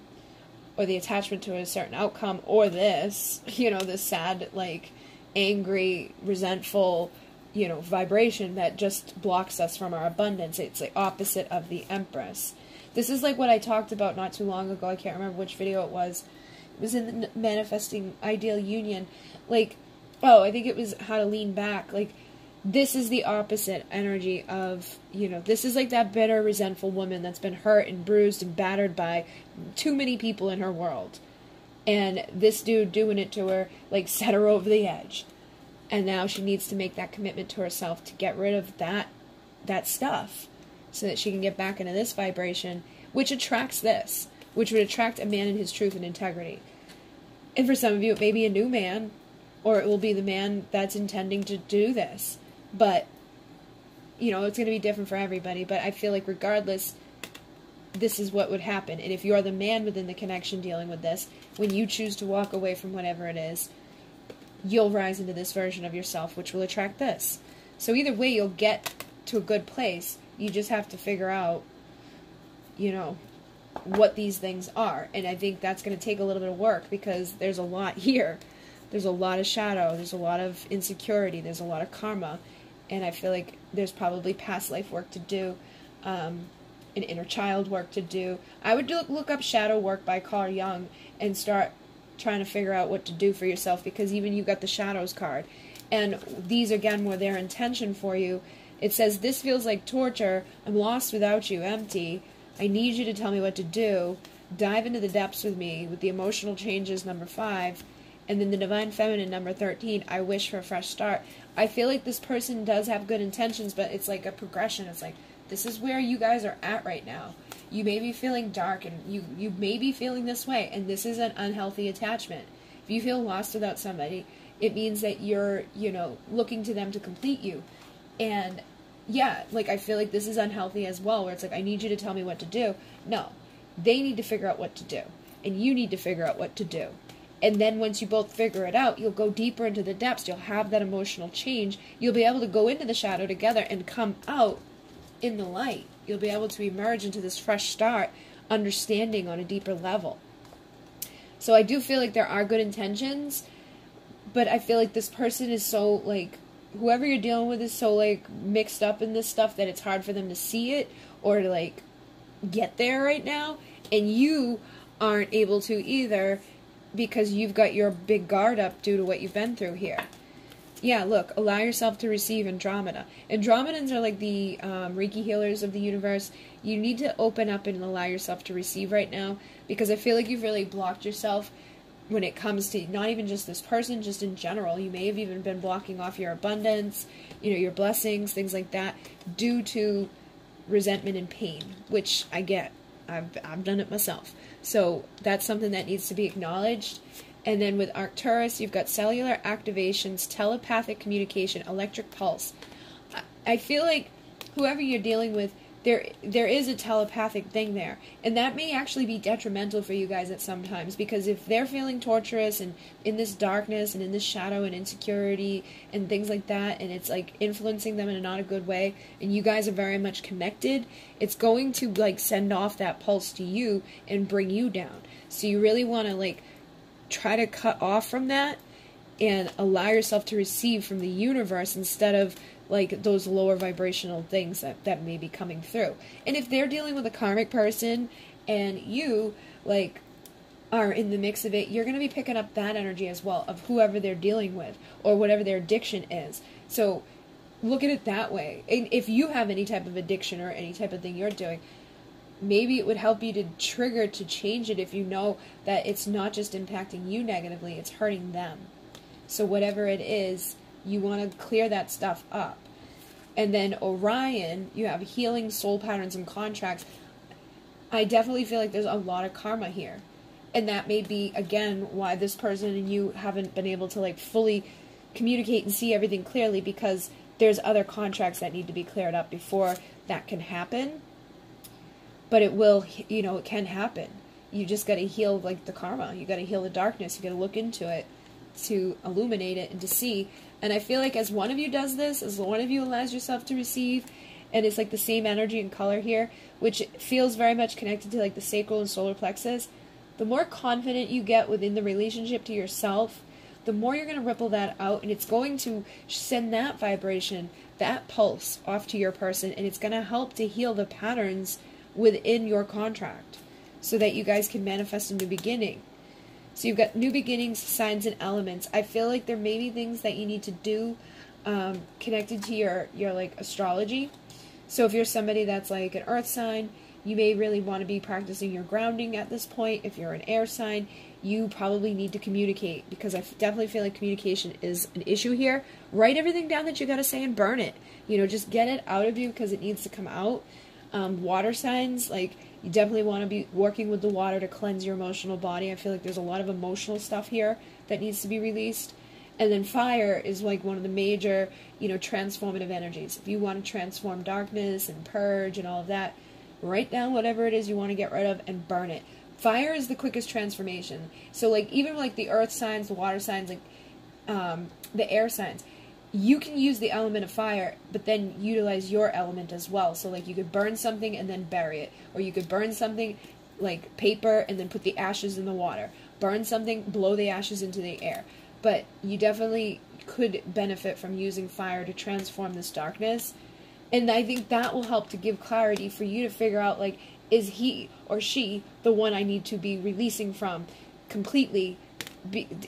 or the attachment to a certain outcome, or this, you know, this sad, like, angry, resentful, you know, vibration that just blocks us from our abundance. It's the opposite of the Empress. This is like what I talked about not too long ago. I can't remember which video it was. It was in the Manifesting Ideal Union. Like, oh, I think it was How to Lean Back. Like, this is the opposite energy of, you know, this is like that bitter, resentful woman that's been hurt and bruised and battered by too many people in her world. And this dude doing it to her, like, set her over the edge. And now she needs to make that commitment to herself to get rid of that stuff, so that she can get back into this vibration, which attracts this, which would attract a man in his truth and integrity. And for some of you, it may be a new man, or it will be the man that's intending to do this. But, you know, it's going to be different for everybody. But I feel like regardless, this is what would happen. And if you're the man within the connection dealing with this, when you choose to walk away from whatever it is, you'll rise into this version of yourself, which will attract this. So either way, you'll get to a good place. You just have to figure out, you know, what these things are. And I think that's going to take a little bit of work, because there's a lot here. There's a lot of shadow. There's a lot of insecurity. There's a lot of karma. And I feel like there's probably past life work to do, and inner child work to do. I would look up Shadow Work by Carl Jung and start trying to figure out what to do for yourself, because even you got the Shadows card. And these, again, were their intention for you. It says, this feels like torture. I'm lost without you, empty. I need you to tell me what to do. Dive into the depths with me, with the emotional changes, number 5. And then the Divine Feminine, number 13, I wish for a fresh start. I feel like this person does have good intentions, but it's like a progression. It's like, this is where you guys are at right now. You may be feeling dark, and you may be feeling this way, and this is an unhealthy attachment. If you feel lost without somebody, it means that you're, you know, looking to them to complete you. And, yeah, like, I feel like this is unhealthy as well, where it's like, I need you to tell me what to do. No. They need to figure out what to do. And you need to figure out what to do. And then once you both figure it out, you'll go deeper into the depths. You'll have that emotional change. You'll be able to go into the shadow together and come out in the light. You'll be able to emerge into this fresh start, understanding on a deeper level. So I do feel like there are good intentions, but I feel like this person is so, like, whoever you're dealing with is so, like, mixed up in this stuff that it's hard for them to see it, or to, like, get there right now, and you aren't able to either because you've got your big guard up due to what you've been through here. Yeah, look, allow yourself to receive Andromeda. Andromedans are like the Reiki healers of the universe. You need to open up and allow yourself to receive right now, because I feel like you've really blocked yourself when it comes to not even just this person, just in general. You may have even been blocking off your abundance, you know, your blessings, things like that, due to resentment and pain, which I get. I've done it myself. So that's something that needs to be acknowledged. And then with Arcturus, you've got cellular activations, telepathic communication, electric pulse. I feel like whoever you're dealing with, there is a telepathic thing there. And that may actually be detrimental for you guys at some times, because if they're feeling torturous and in this darkness and in this shadow and insecurity and things like that, and it's like influencing them in not a good way, and you guys are very much connected, it's going to like send off that pulse to you and bring you down. So you really want to like try to cut off from that and allow yourself to receive from the universe instead of like those lower vibrational things that may be coming through. And if they're dealing with a karmic person and you like are in the mix of it, you're going to be picking up that energy as well of whoever they're dealing with or whatever their addiction is. So look at it that way. And if you have any type of addiction or any type of thing you're doing, maybe it would help you to trigger to change it if you know that it's not just impacting you negatively, it's hurting them. So whatever it is, you want to clear that stuff up. And then Orion, you have healing, soul patterns, and contracts. I definitely feel like there's a lot of karma here. And that may be, again, why this person and you haven't been able to like fully communicate and see everything clearly, because there's other contracts that need to be cleared up before that can happen. But it will, you know, it can happen. You just got to heal like the karma. You got to heal the darkness. You got to look into it to illuminate it and to see. And I feel like as one of you does this, as one of you allows yourself to receive, and it's like the same energy and color here, which feels very much connected to like the sacral and solar plexus, the more confident you get within the relationship to yourself, the more you're going to ripple that out, and it's going to send that vibration, that pulse off to your person, and it's going to help to heal the patterns within your contract so that you guys can manifest a new beginning. So you've got new beginnings, signs, and elements. I feel like there may be things that you need to do connected to your like astrology. So if you're somebody that's like an earth sign, you may really want to be practicing your grounding at this point. If you're an air sign, you probably need to communicate, because I definitely feel like communication is an issue here. Write everything down that you got to say and burn it. You know, just get it out of you because it needs to come out. Water signs, like, you definitely want to be working with the water to cleanse your emotional body. I feel like there's a lot of emotional stuff here that needs to be released. And then fire is like one of the major, you know, transformative energies. If you want to transform darkness and purge and all of that, write down whatever it is you want to get rid of and burn it. Fire is the quickest transformation. So like even like the earth signs, the water signs, like the air signs, you can use the element of fire, but then utilize your element as well. So like you could burn something and then bury it. Or you could burn something like paper and then put the ashes in the water. Burn something, blow the ashes into the air. But you definitely could benefit from using fire to transform this darkness. And I think that will help to give clarity for you to figure out, like, is he or she the one I need to be releasing from completely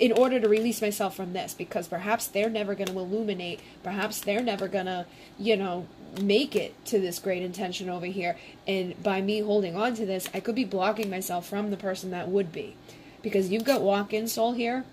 in order to release myself from this? Because perhaps they're never going to illuminate. Perhaps they're never going to, you know, make it to this great intention over here. And by me holding on to this, I could be blocking myself from the person that would be. Because you've got walk-in soul here.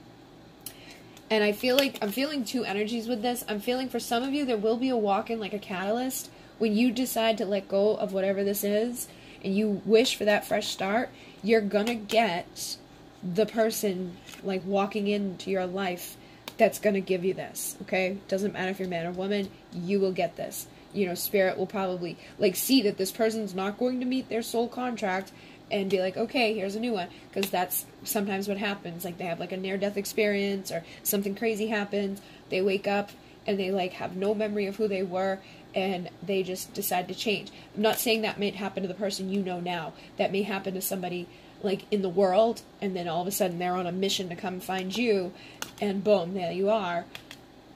And I feel like I'm feeling two energies with this. I'm feeling for some of you there will be a walk-in, like a catalyst, when you decide to let go of whatever this is and you wish for that fresh start. You're gonna get the person like walking into your life that's gonna give you this. Okay, doesn't matter if you're man or woman, you will get this. You know, spirit will probably like see that this person's not going to meet their soul contract and be like, okay, here's a new one. Because that's sometimes what happens. Like, they have like a near-death experience or something crazy happens. They wake up and they like have no memory of who they were, and they just decide to change. I'm not saying that may happen to the person you know now. That may happen to somebody like in the world, and then all of a sudden they're on a mission to come find you, and boom, there you are.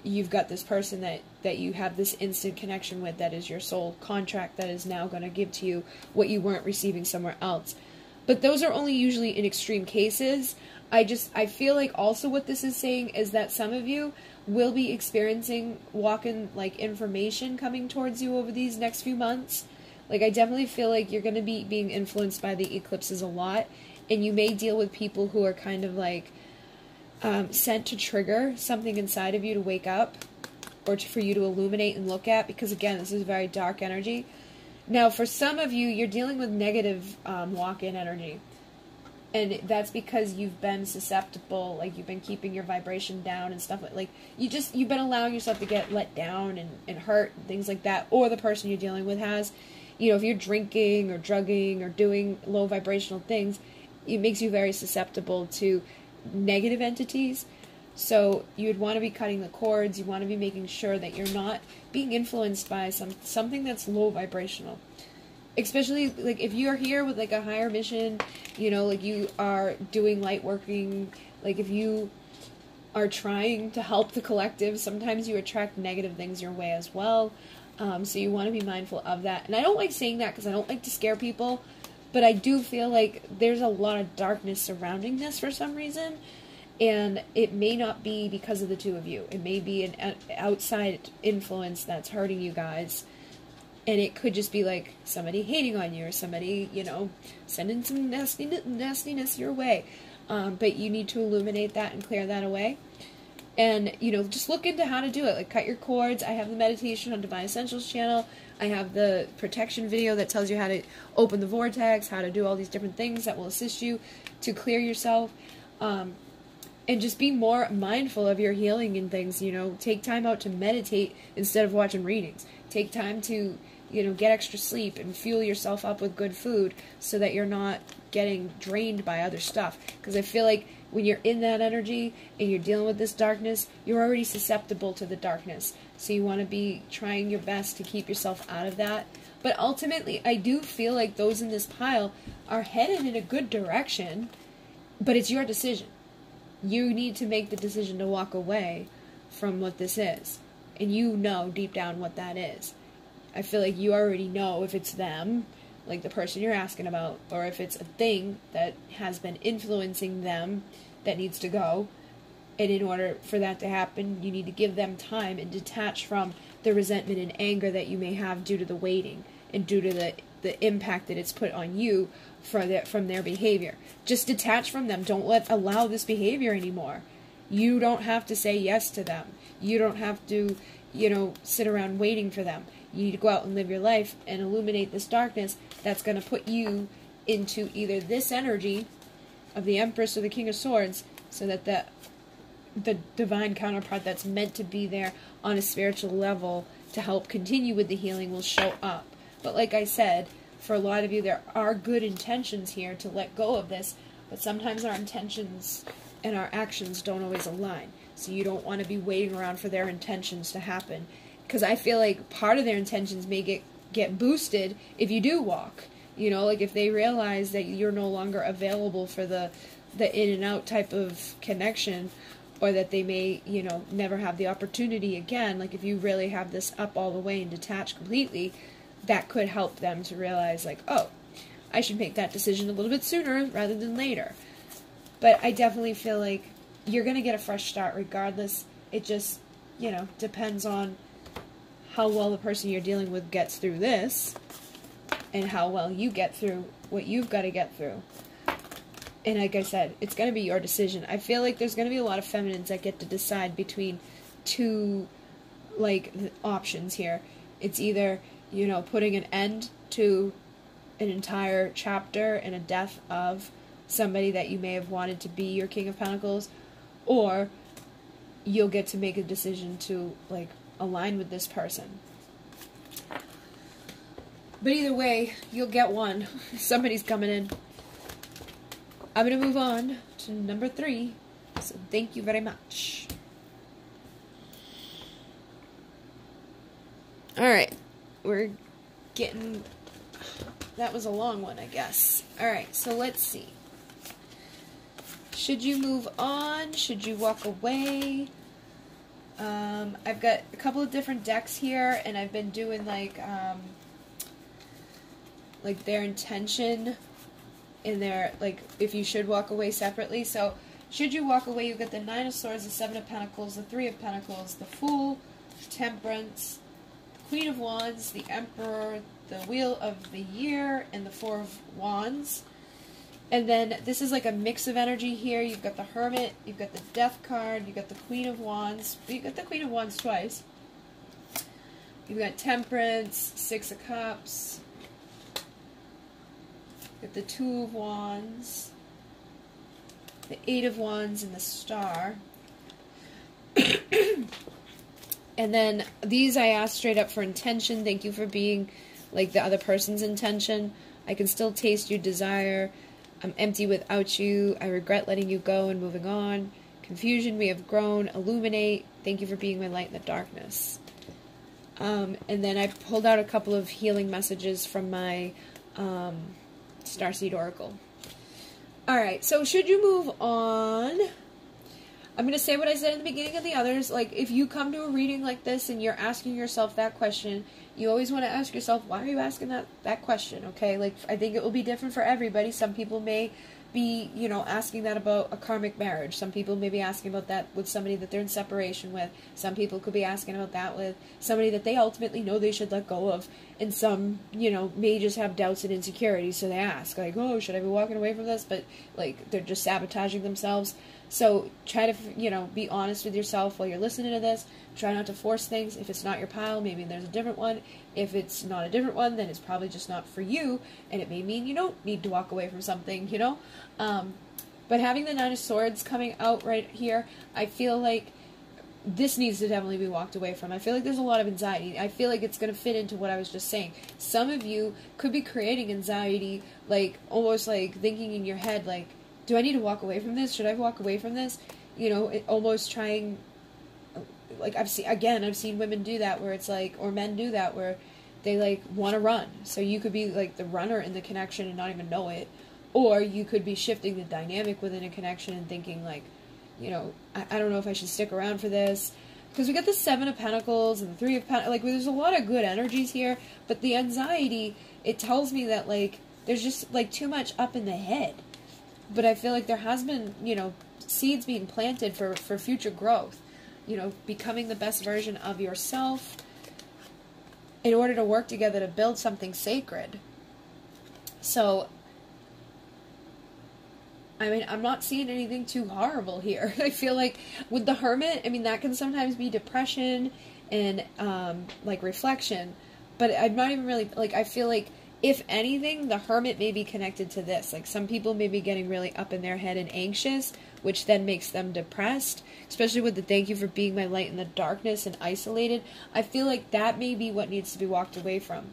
you've got this person that you have this instant connection with, that is your soul contract, that is now going to give to you what you weren't receiving somewhere else. But those are only usually in extreme cases. I feel like also what this is saying is that some of you will be experiencing walk-in, like, information coming towards you over these next few months. Like, I definitely feel like you're going to be being influenced by the eclipses a lot, and you may deal with people who are kind of like sent to trigger something inside of you to wake up, or for you to illuminate and look at, because again, this is very dark energy. Now, for some of you, you're dealing with negative walk-in energy. And that's because you've been susceptible, like you've been keeping your vibration down and stuff like you've been allowing yourself to get let down and hurt and things like that. Or the person you're dealing with has, you know, if you're drinking or drugging or doing low vibrational things, it makes you very susceptible to negative entities. So you'd want to be cutting the cords. You want to be making sure that you're not being influenced by something that's low vibrational. Especially, like, if you're here with, like, a higher mission, you know, like, you are doing light working, like, if you are trying to help the collective, sometimes you attract negative things your way as well. So you want to be mindful of that. And I don't like saying that because I don't like to scare people, but I do feel like there's a lot of darkness surrounding this for some reason. And it may not be because of the two of you. It may be an outside influence that's hurting you guys. And it could just be like somebody hating on you, or somebody, you know, sending some nastiness your way. But you need to illuminate that and clear that away. And, you know, just look into how to do it. Like, cut your cords. I have the meditation on Divine Essentials channel. I have the protection video that tells you how to open the vortex, how to do all these different things that will assist you to clear yourself. And just be more mindful of your healing and things, you know. Take time out to meditate instead of watching readings. Take time to, you know, get extra sleep and fuel yourself up with good food so that you're not getting drained by other stuff. Because I feel like when you're in that energy and you're dealing with this darkness, you're already susceptible to the darkness. So you want to be trying your best to keep yourself out of that. But ultimately, I do feel like those in this pile are headed in a good direction, but it's your decision. You need to make the decision to walk away from what this is. And you know deep down what that is. I feel like you already know if it's them, like the person you're asking about, or if it's a thing that has been influencing them that needs to go. And in order for that to happen, you need to give them time and detach from the resentment and anger that you may have due to the waiting and due to the impact that it's put on you from their behavior. Just detach from them. Don't allow this behavior anymore. You don't have to say yes to them. You don't have to, you know, sit around waiting for them. You need to go out and live your life and illuminate this darkness that's going to put you into either this energy of the Empress or the King of Swords, so that the divine counterpart that's meant to be there on a spiritual level to help continue with the healing will show up. But like I said, for a lot of you, there are good intentions here to let go of this, but sometimes our intentions and our actions don't always align. So you don't want to be waiting around for their intentions to happen. Because I feel like part of their intentions may get boosted if you do walk. You know, like if they realize that you're no longer available for the in and out type of connection, or that they may, you know, never have the opportunity again. Like if you really have this up all the way and detached completely, that could help them to realize, like, oh, I should make that decision a little bit sooner rather than later. But I definitely feel like you're going to get a fresh start regardless. It just, you know, depends on how well the person you're dealing with gets through this, and how well you get through what you've got to get through. And like I said, it's going to be your decision. I feel like there's going to be a lot of feminines that get to decide between two, like, options here. It's either, you know, putting an end to an entire chapter and a death of somebody that you may have wanted to be your King of Pentacles, or you'll get to make a decision to, like, align with this person. But either way, you'll get one. Somebody's coming in. I'm going to move on to number 3. So thank you very much. Alright. We're getting... That was a long one, I guess. Alright, so let's see. Should you move on? Should you walk away? I've got a couple of different decks here, and I've been doing like their intention in their, like, if you should walk away separately. So, should you walk away, you've got the Nine of Swords, the Seven of Pentacles, the Three of Pentacles, the Fool, Temperance, the Queen of Wands, the Emperor, the Wheel of the Year, and the Four of Wands. And then this is like a mix of energy here. You've got the Hermit, you've got the Death card, you've got the Queen of Wands. You've got the Queen of Wands twice. You've got Temperance, Six of Cups, you've got the Two of Wands, the Eight of Wands, and the Star. And then these I asked straight up for intention. Thank you for being like the other person's intention. I can still taste your desire. I'm empty without you. I regret letting you go and moving on. Confusion, we have grown. Illuminate. Thank you for being my light in the darkness. And then I pulled out a couple of healing messages from my Starseed Oracle. Alright, so should you move on? I'm going to say what I said in the beginning of the others. Like, if you come to a reading like this and you're asking yourself that question, you always want to ask yourself, why are you asking that question, okay? Like, I think it will be different for everybody. Some people may be, you know, asking that about a karmic marriage. Some people may be asking about that with somebody that they're in separation with. Some people could be asking about that with somebody that they ultimately know they should let go of. And some, you know, may just have doubts and insecurities, so they ask, like, oh, should I be walking away from this? But, like, they're just sabotaging themselves. So try to, you know, be honest with yourself while you're listening to this. Try not to force things. If it's not your pile, maybe there's a different one. If it's not a different one, then it's probably just not for you, and it may mean you don't need to walk away from something, you know? But having the Nine of Swords coming out right here, I feel like this needs to definitely be walked away from. I feel like there's a lot of anxiety. I feel like it's going to fit into what I was just saying. Some of you could be creating anxiety, like, almost like thinking in your head, like, do I need to walk away from this? Should I walk away from this? You know, almost trying, like, I've seen women do that where it's like, or men do that where they, like, want to run. So you could be, like, the runner in the connection and not even know it. Or you could be shifting the dynamic within a connection and thinking, like, you know, I don't know if I should stick around for this. Because we got the Seven of Pentacles and the Three of Pentacles. Like, there's a lot of good energies here. But the anxiety, it tells me that, like, there's just, like, too much up in the head. But I feel like there has been, you know, seeds being planted for future growth. You know, becoming the best version of yourself in order to work together to build something sacred. So, I mean, I'm not seeing anything too horrible here. I feel like with the Hermit, I mean, that can sometimes be depression and, like, reflection. But I'm not even really, like, I feel like, if anything, the Hermit may be connected to this. Like, some people may be getting really up in their head and anxious, which then makes them depressed. Especially with the thank you for being my light in the darkness and isolated. I feel like that may be what needs to be walked away from.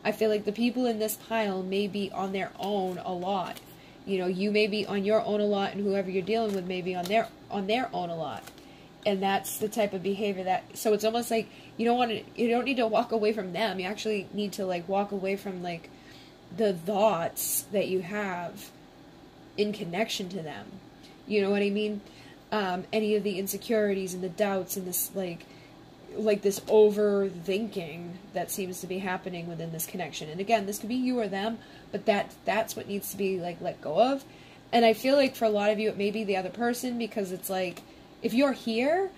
I feel like the people in this pile may be on their own a lot. You know, you may be on your own a lot, and whoever you're dealing with may be on their own a lot. And that's the type of behavior that, so it's almost like you don't need to walk away from them. You actually need to, like, walk away from, like, the thoughts that you have in connection to them. You know what I mean? Any of the insecurities and the doubts and this, like this overthinking that seems to be happening within this connection. And again, this could be you or them, but that's what needs to be, like, let go of. And I feel like for a lot of you, it may be the other person, because it's like, if you're here,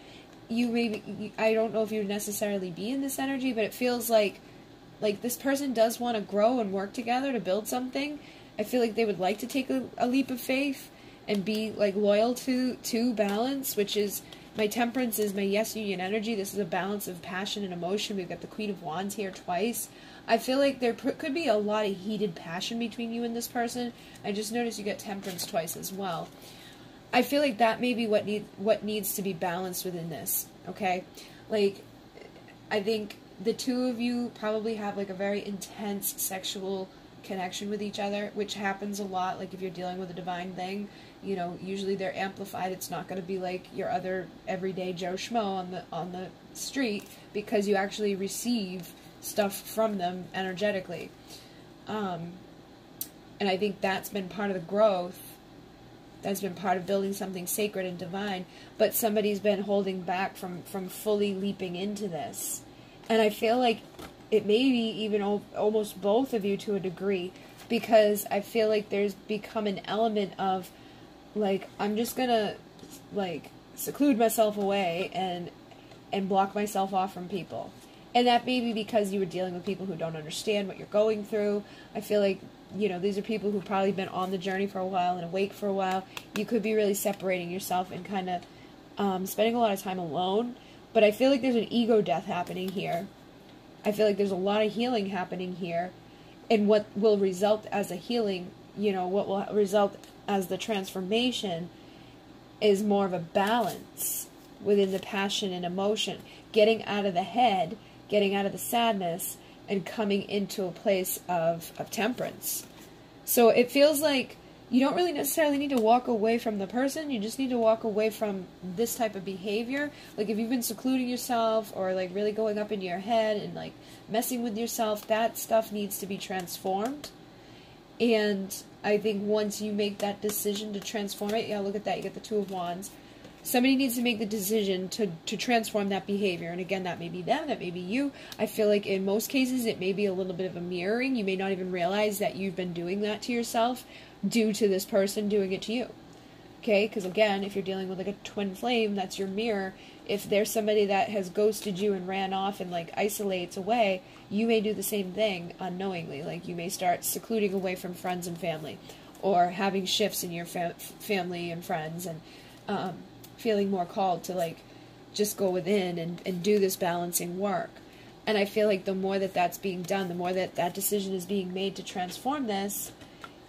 you maybe, I don't know if you would necessarily be in this energy, but it feels like this person does want to grow and work together to build something. I feel like they would like to take a leap of faith and be, like, loyal to balance, which is, my Temperance is my yes union energy. This is a balance of passion and emotion. We've got the Queen of Wands here twice. I feel like there could be a lot of heated passion between you and this person. I just noticed you got Temperance twice as well. I feel like that may be what needs to be balanced within this, okay? Like, I think the two of you probably have, like, a very intense sexual connection with each other, which happens a lot. Like, if you're dealing with a divine thing, you know, usually they're amplified. It's not going to be like your other everyday Joe Schmo on the street, because you actually receive stuff from them energetically. And I think that's been part of the growth that's been part of building something sacred and divine, but somebody's been holding back from fully leaping into this. And I feel like it may be even almost both of you to a degree, because I feel like there's become an element of, like, I'm just gonna, like, seclude myself away and block myself off from people. And that may be because you were dealing with people who don't understand what you're going through. I feel like, you know, these are people who've probably been on the journey for a while and awake for a while. You could be really separating yourself and kind of spending a lot of time alone. But I feel like there's an ego death happening here. I feel like there's a lot of healing happening here. And what will result as a healing, you know, what will result as the transformation is more of a balance within the passion and emotion. Getting out of the head, getting out of the sadness, and coming into a place of temperance. So it feels like you don't really necessarily need to walk away from the person. You just need to walk away from this type of behavior. Like, if you've been secluding yourself or, like, really going up into your head and, like, messing with yourself, that stuff needs to be transformed. And I think once you make that decision to transform it, yeah, look at that, you get the Two of Wands. Somebody needs to make the decision to transform that behavior. And again, that may be them, that may be you. I feel like in most cases it may be a little bit of a mirroring. You may not even realize that you've been doing that to yourself due to this person doing it to you. Okay? Because again, if you're dealing with, like, a twin flame, that's your mirror. If there's somebody that has ghosted you and ran off and, like, isolates away, you may do the same thing unknowingly. Like, you may start secluding away from friends and family, or having shifts in your family and friends, and feeling more called to, like, just go within and do this balancing work. And I feel like the more that that's being done, the more that that decision is being made to transform this,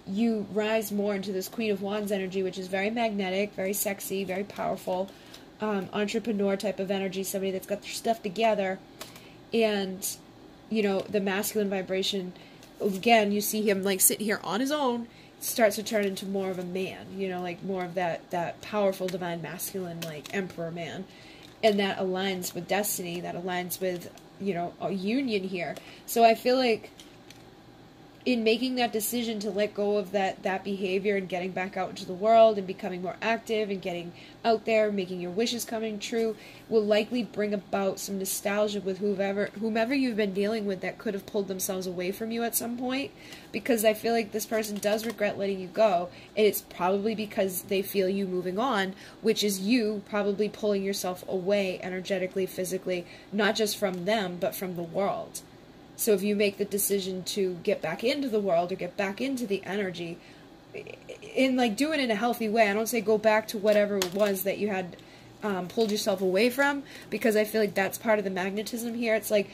you rise more into this Queen of Wands energy, which is very magnetic, very sexy, very powerful, entrepreneur type of energy, somebody that's got their stuff together. And, you know, the masculine vibration, again, you see him, like, sitting here on his own, starts to turn into more of a man, you know, like more of that powerful divine masculine, like, emperor man. And that aligns with destiny, that aligns with, you know, a union here. So I feel like in making that decision to let go of that behavior and getting back out into the world and becoming more active and getting out there, making your wishes coming true, will likely bring about some nostalgia with whomever you've been dealing with that could have pulled themselves away from you at some point. Because I feel like this person does regret letting you go, and it's probably because they feel you moving on, which is you probably pulling yourself away energetically, physically, not just from them, but from the world. So if you make the decision to get back into the world or get back into the energy, and, like, do it in a healthy way. I don't say go back to whatever it was that you had pulled yourself away from, because I feel like that's part of the magnetism here. It's like,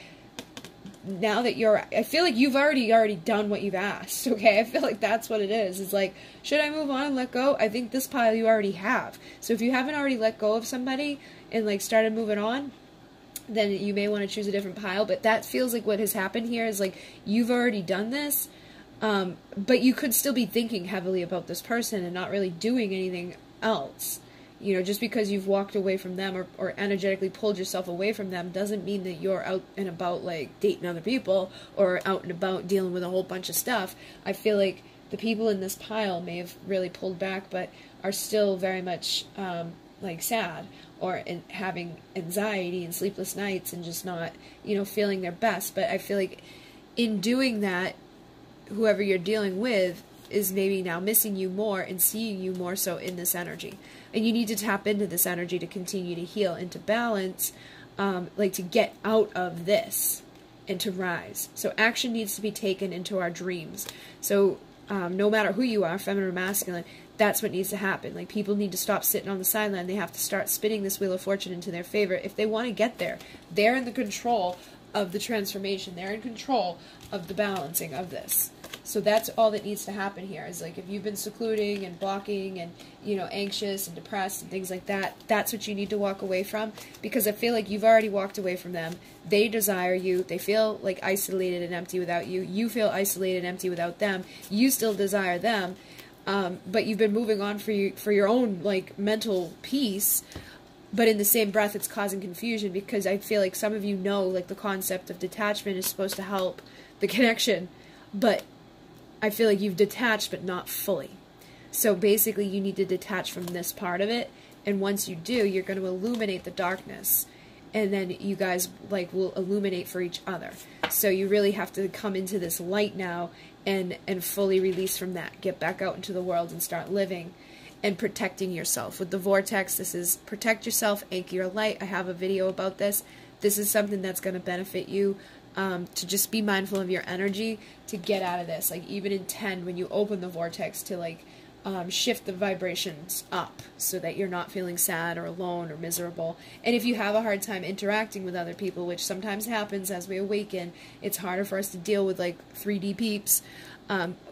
now that I feel like you've already done what you've asked, okay? I feel like that's what it is. It's like, should I move on and let go? I think this pile you already have. So if you haven't already let go of somebody and, like, started moving on, then you may want to choose a different pile. But that feels like what has happened here is, like, you've already done this, but you could still be thinking heavily about this person and not really doing anything else. You know, just because you've walked away from them or energetically pulled yourself away from them doesn't mean that you're out and about, like, dating other people or out and about dealing with a whole bunch of stuff. I feel like the people in this pile may have really pulled back, but are still very much, like, sad, or having anxiety and sleepless nights and just not, you know, feeling their best. But I feel like in doing that, whoever you're dealing with is maybe now missing you more and seeing you more so in this energy. And you need to tap into this energy to continue to heal and to balance, like, to get out of this and to rise. So action needs to be taken into our dreams. So no matter who you are, feminine or masculine, that's what needs to happen. Like, people need to stop sitting on the sideline. They have to start spinning this wheel of fortune into their favor if they want to get there. They're in the control of the transformation. They're in control of the balancing of this. So that's all that needs to happen here, is, like, if you've been secluding and blocking and, you know, anxious and depressed and things like that, that's what you need to walk away from, because I feel like you've already walked away from them. They desire you. They feel, like, isolated and empty without you. You feel isolated and empty without them. You still desire them. But you've been moving on for your own, like, mental peace, but in the same breath it's causing confusion, because I feel like some of you know, like, the concept of detachment is supposed to help the connection, but I feel like you've detached but not fully. So basically you need to detach from this part of it, and once you do, you're going to illuminate the darkness, and then you guys like will illuminate for each other. So you really have to come into this light now and fully release from that. Get back out into the world and start living and protecting yourself. With the vortex, this is protect yourself, anchor your light. I have a video about this. This is something that's going to benefit you, to just be mindful of your energy, to get out of this. Like even intend when you open the vortex to like shift the vibrations up so that you're not feeling sad or alone or miserable. And if you have a hard time interacting with other people, which sometimes happens as we awaken, it's harder for us to deal with like 3D peeps.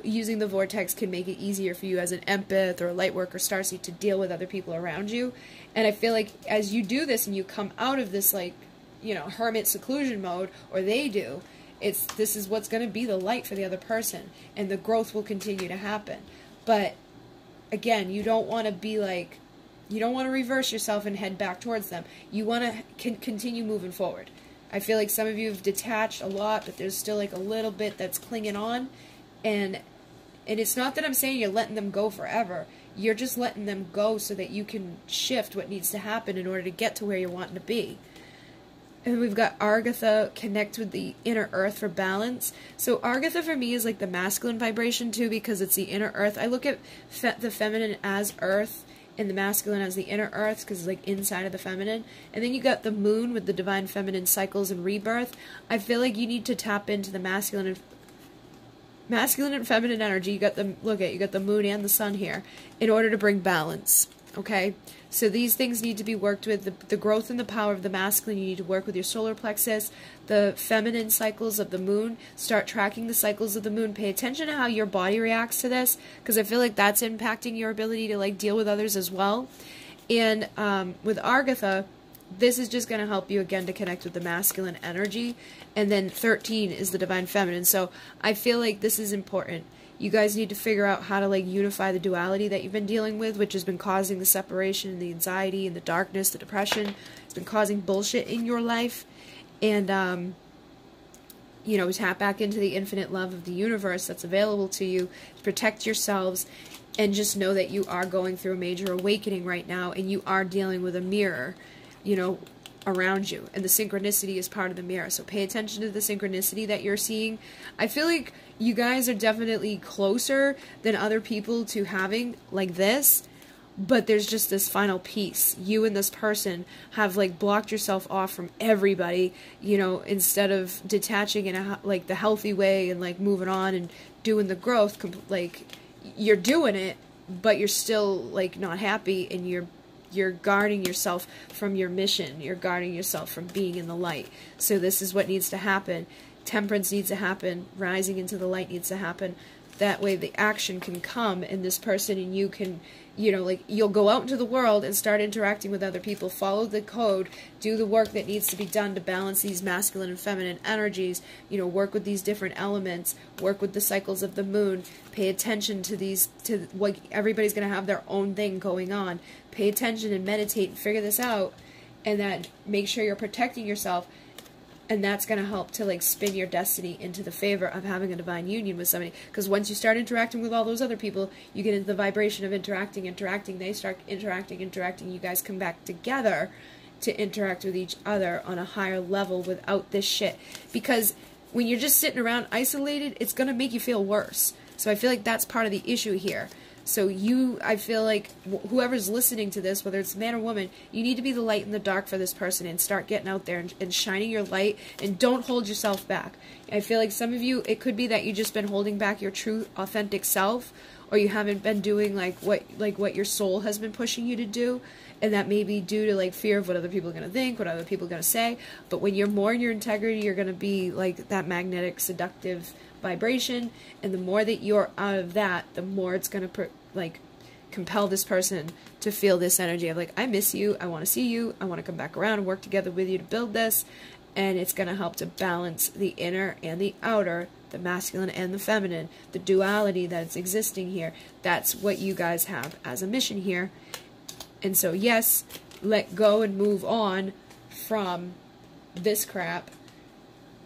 Using the vortex can make it easier for you as an empath or a lightworker starseed to deal with other people around you. And I feel like as you do this and you come out of this like, you know, hermit seclusion mode, or they do, this is what's going to be the light for the other person, and the growth will continue to happen. But again, you don't want to be like, you don't want to reverse yourself and head back towards them. You want to continue moving forward. I feel like some of you have detached a lot, but there's still like a little bit that's clinging on. And it's not that I'm saying you're letting them go forever. You're just letting them go so that you can shift what needs to happen in order to get to where you're wanting to be. And we've got Argatha, connect with the inner earth for balance. So Argatha for me is like the masculine vibration too, because it's the inner earth. I look at the feminine as earth and the masculine as the inner earth, because it's like inside of the feminine. And then you got the moon with the divine feminine cycles and rebirth. I feel like you need to tap into the masculine and feminine energy. You got the moon and the sun here in order to bring balance. Okay, so these things need to be worked with. The growth and the power of the masculine, you need to work with your solar plexus. The feminine cycles of the moon, start tracking the cycles of the moon. Pay attention to how your body reacts to this, because I feel like that's impacting your ability to like deal with others as well. And with Argatha, this is just going to help you again to connect with the masculine energy. And then 13 is the divine feminine. So I feel like this is important. You guys need to figure out how to like unify the duality that you've been dealing with, which has been causing the separation and the anxiety and the darkness, the depression. It's been causing bullshit in your life. And, you know, tap back into the infinite love of the universe that's available to you. Protect yourselves and just know that you are going through a major awakening right now, and you are dealing with a mirror, you know, around you, and the synchronicity is part of the mirror. So pay attention to the synchronicity that you're seeing. I feel like you guys are definitely closer than other people to having like this, but there's just this final piece. You and this person have like blocked yourself off from everybody, you know, instead of detaching in a like the healthy way and like moving on and doing the growth. Like you're doing it, but you're still like not happy, and you're guarding yourself from your mission. You're guarding yourself from being in the light. So this is what needs to happen. Temperance needs to happen. Rising into the light needs to happen. That way the action can come, and this person and you can, you know, like you'll go out into the world and start interacting with other people. Follow the code. Do the work that needs to be done to balance these masculine and feminine energies. You know, work with these different elements. Work with the cycles of the moon. Pay attention to these, to what everybody's going to have their own thing going on. Pay attention and meditate and figure this out, and then make sure you're protecting yourself. And that's going to help to like spin your destiny into the favor of having a divine union with somebody. Because once you start interacting with all those other people, you get into the vibration of interacting. They start interacting. You guys come back together to interact with each other on a higher level without this shit. Because when you're just sitting around isolated, it's going to make you feel worse. So I feel like that's part of the issue here. So I feel like whoever's listening to this, whether it's man or woman, you need to be the light in the dark for this person and start getting out there and shining your light, and don't hold yourself back. I feel like some of you, it could be that you've just been holding back your true, authentic self, or you haven't been doing like what your soul has been pushing you to do, and that may be due to like fear of what other people are going to think, what other people are going to say. But when you're more in your integrity, you're going to be like that magnetic, seductive vibration, and the more that you're out of that, the more it's going to like compel this person to feel this energy of like, I miss you, I want to see you, I want to come back around and work together with you to build this. And it's going to help to balance the inner and the outer, the masculine and the feminine, the duality that's existing here. That's what you guys have as a mission here. And so yes, let go and move on from this crap,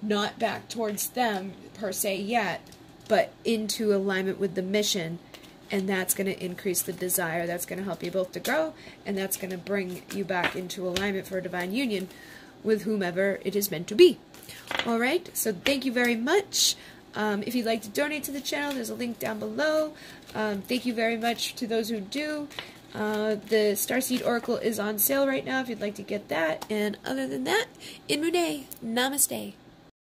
not back towards them per se yet, but into alignment with the mission, and that's going to increase the desire. That's going to help you both to grow, and that's going to bring you back into alignment for a divine union with whomever it is meant to be. Alright, so thank you very much. If you'd like to donate to the channel, there's a link down below. Thank you very much to those who do. The Starseed Oracle is on sale right now if you'd like to get that. And other than that, in Mune, namaste.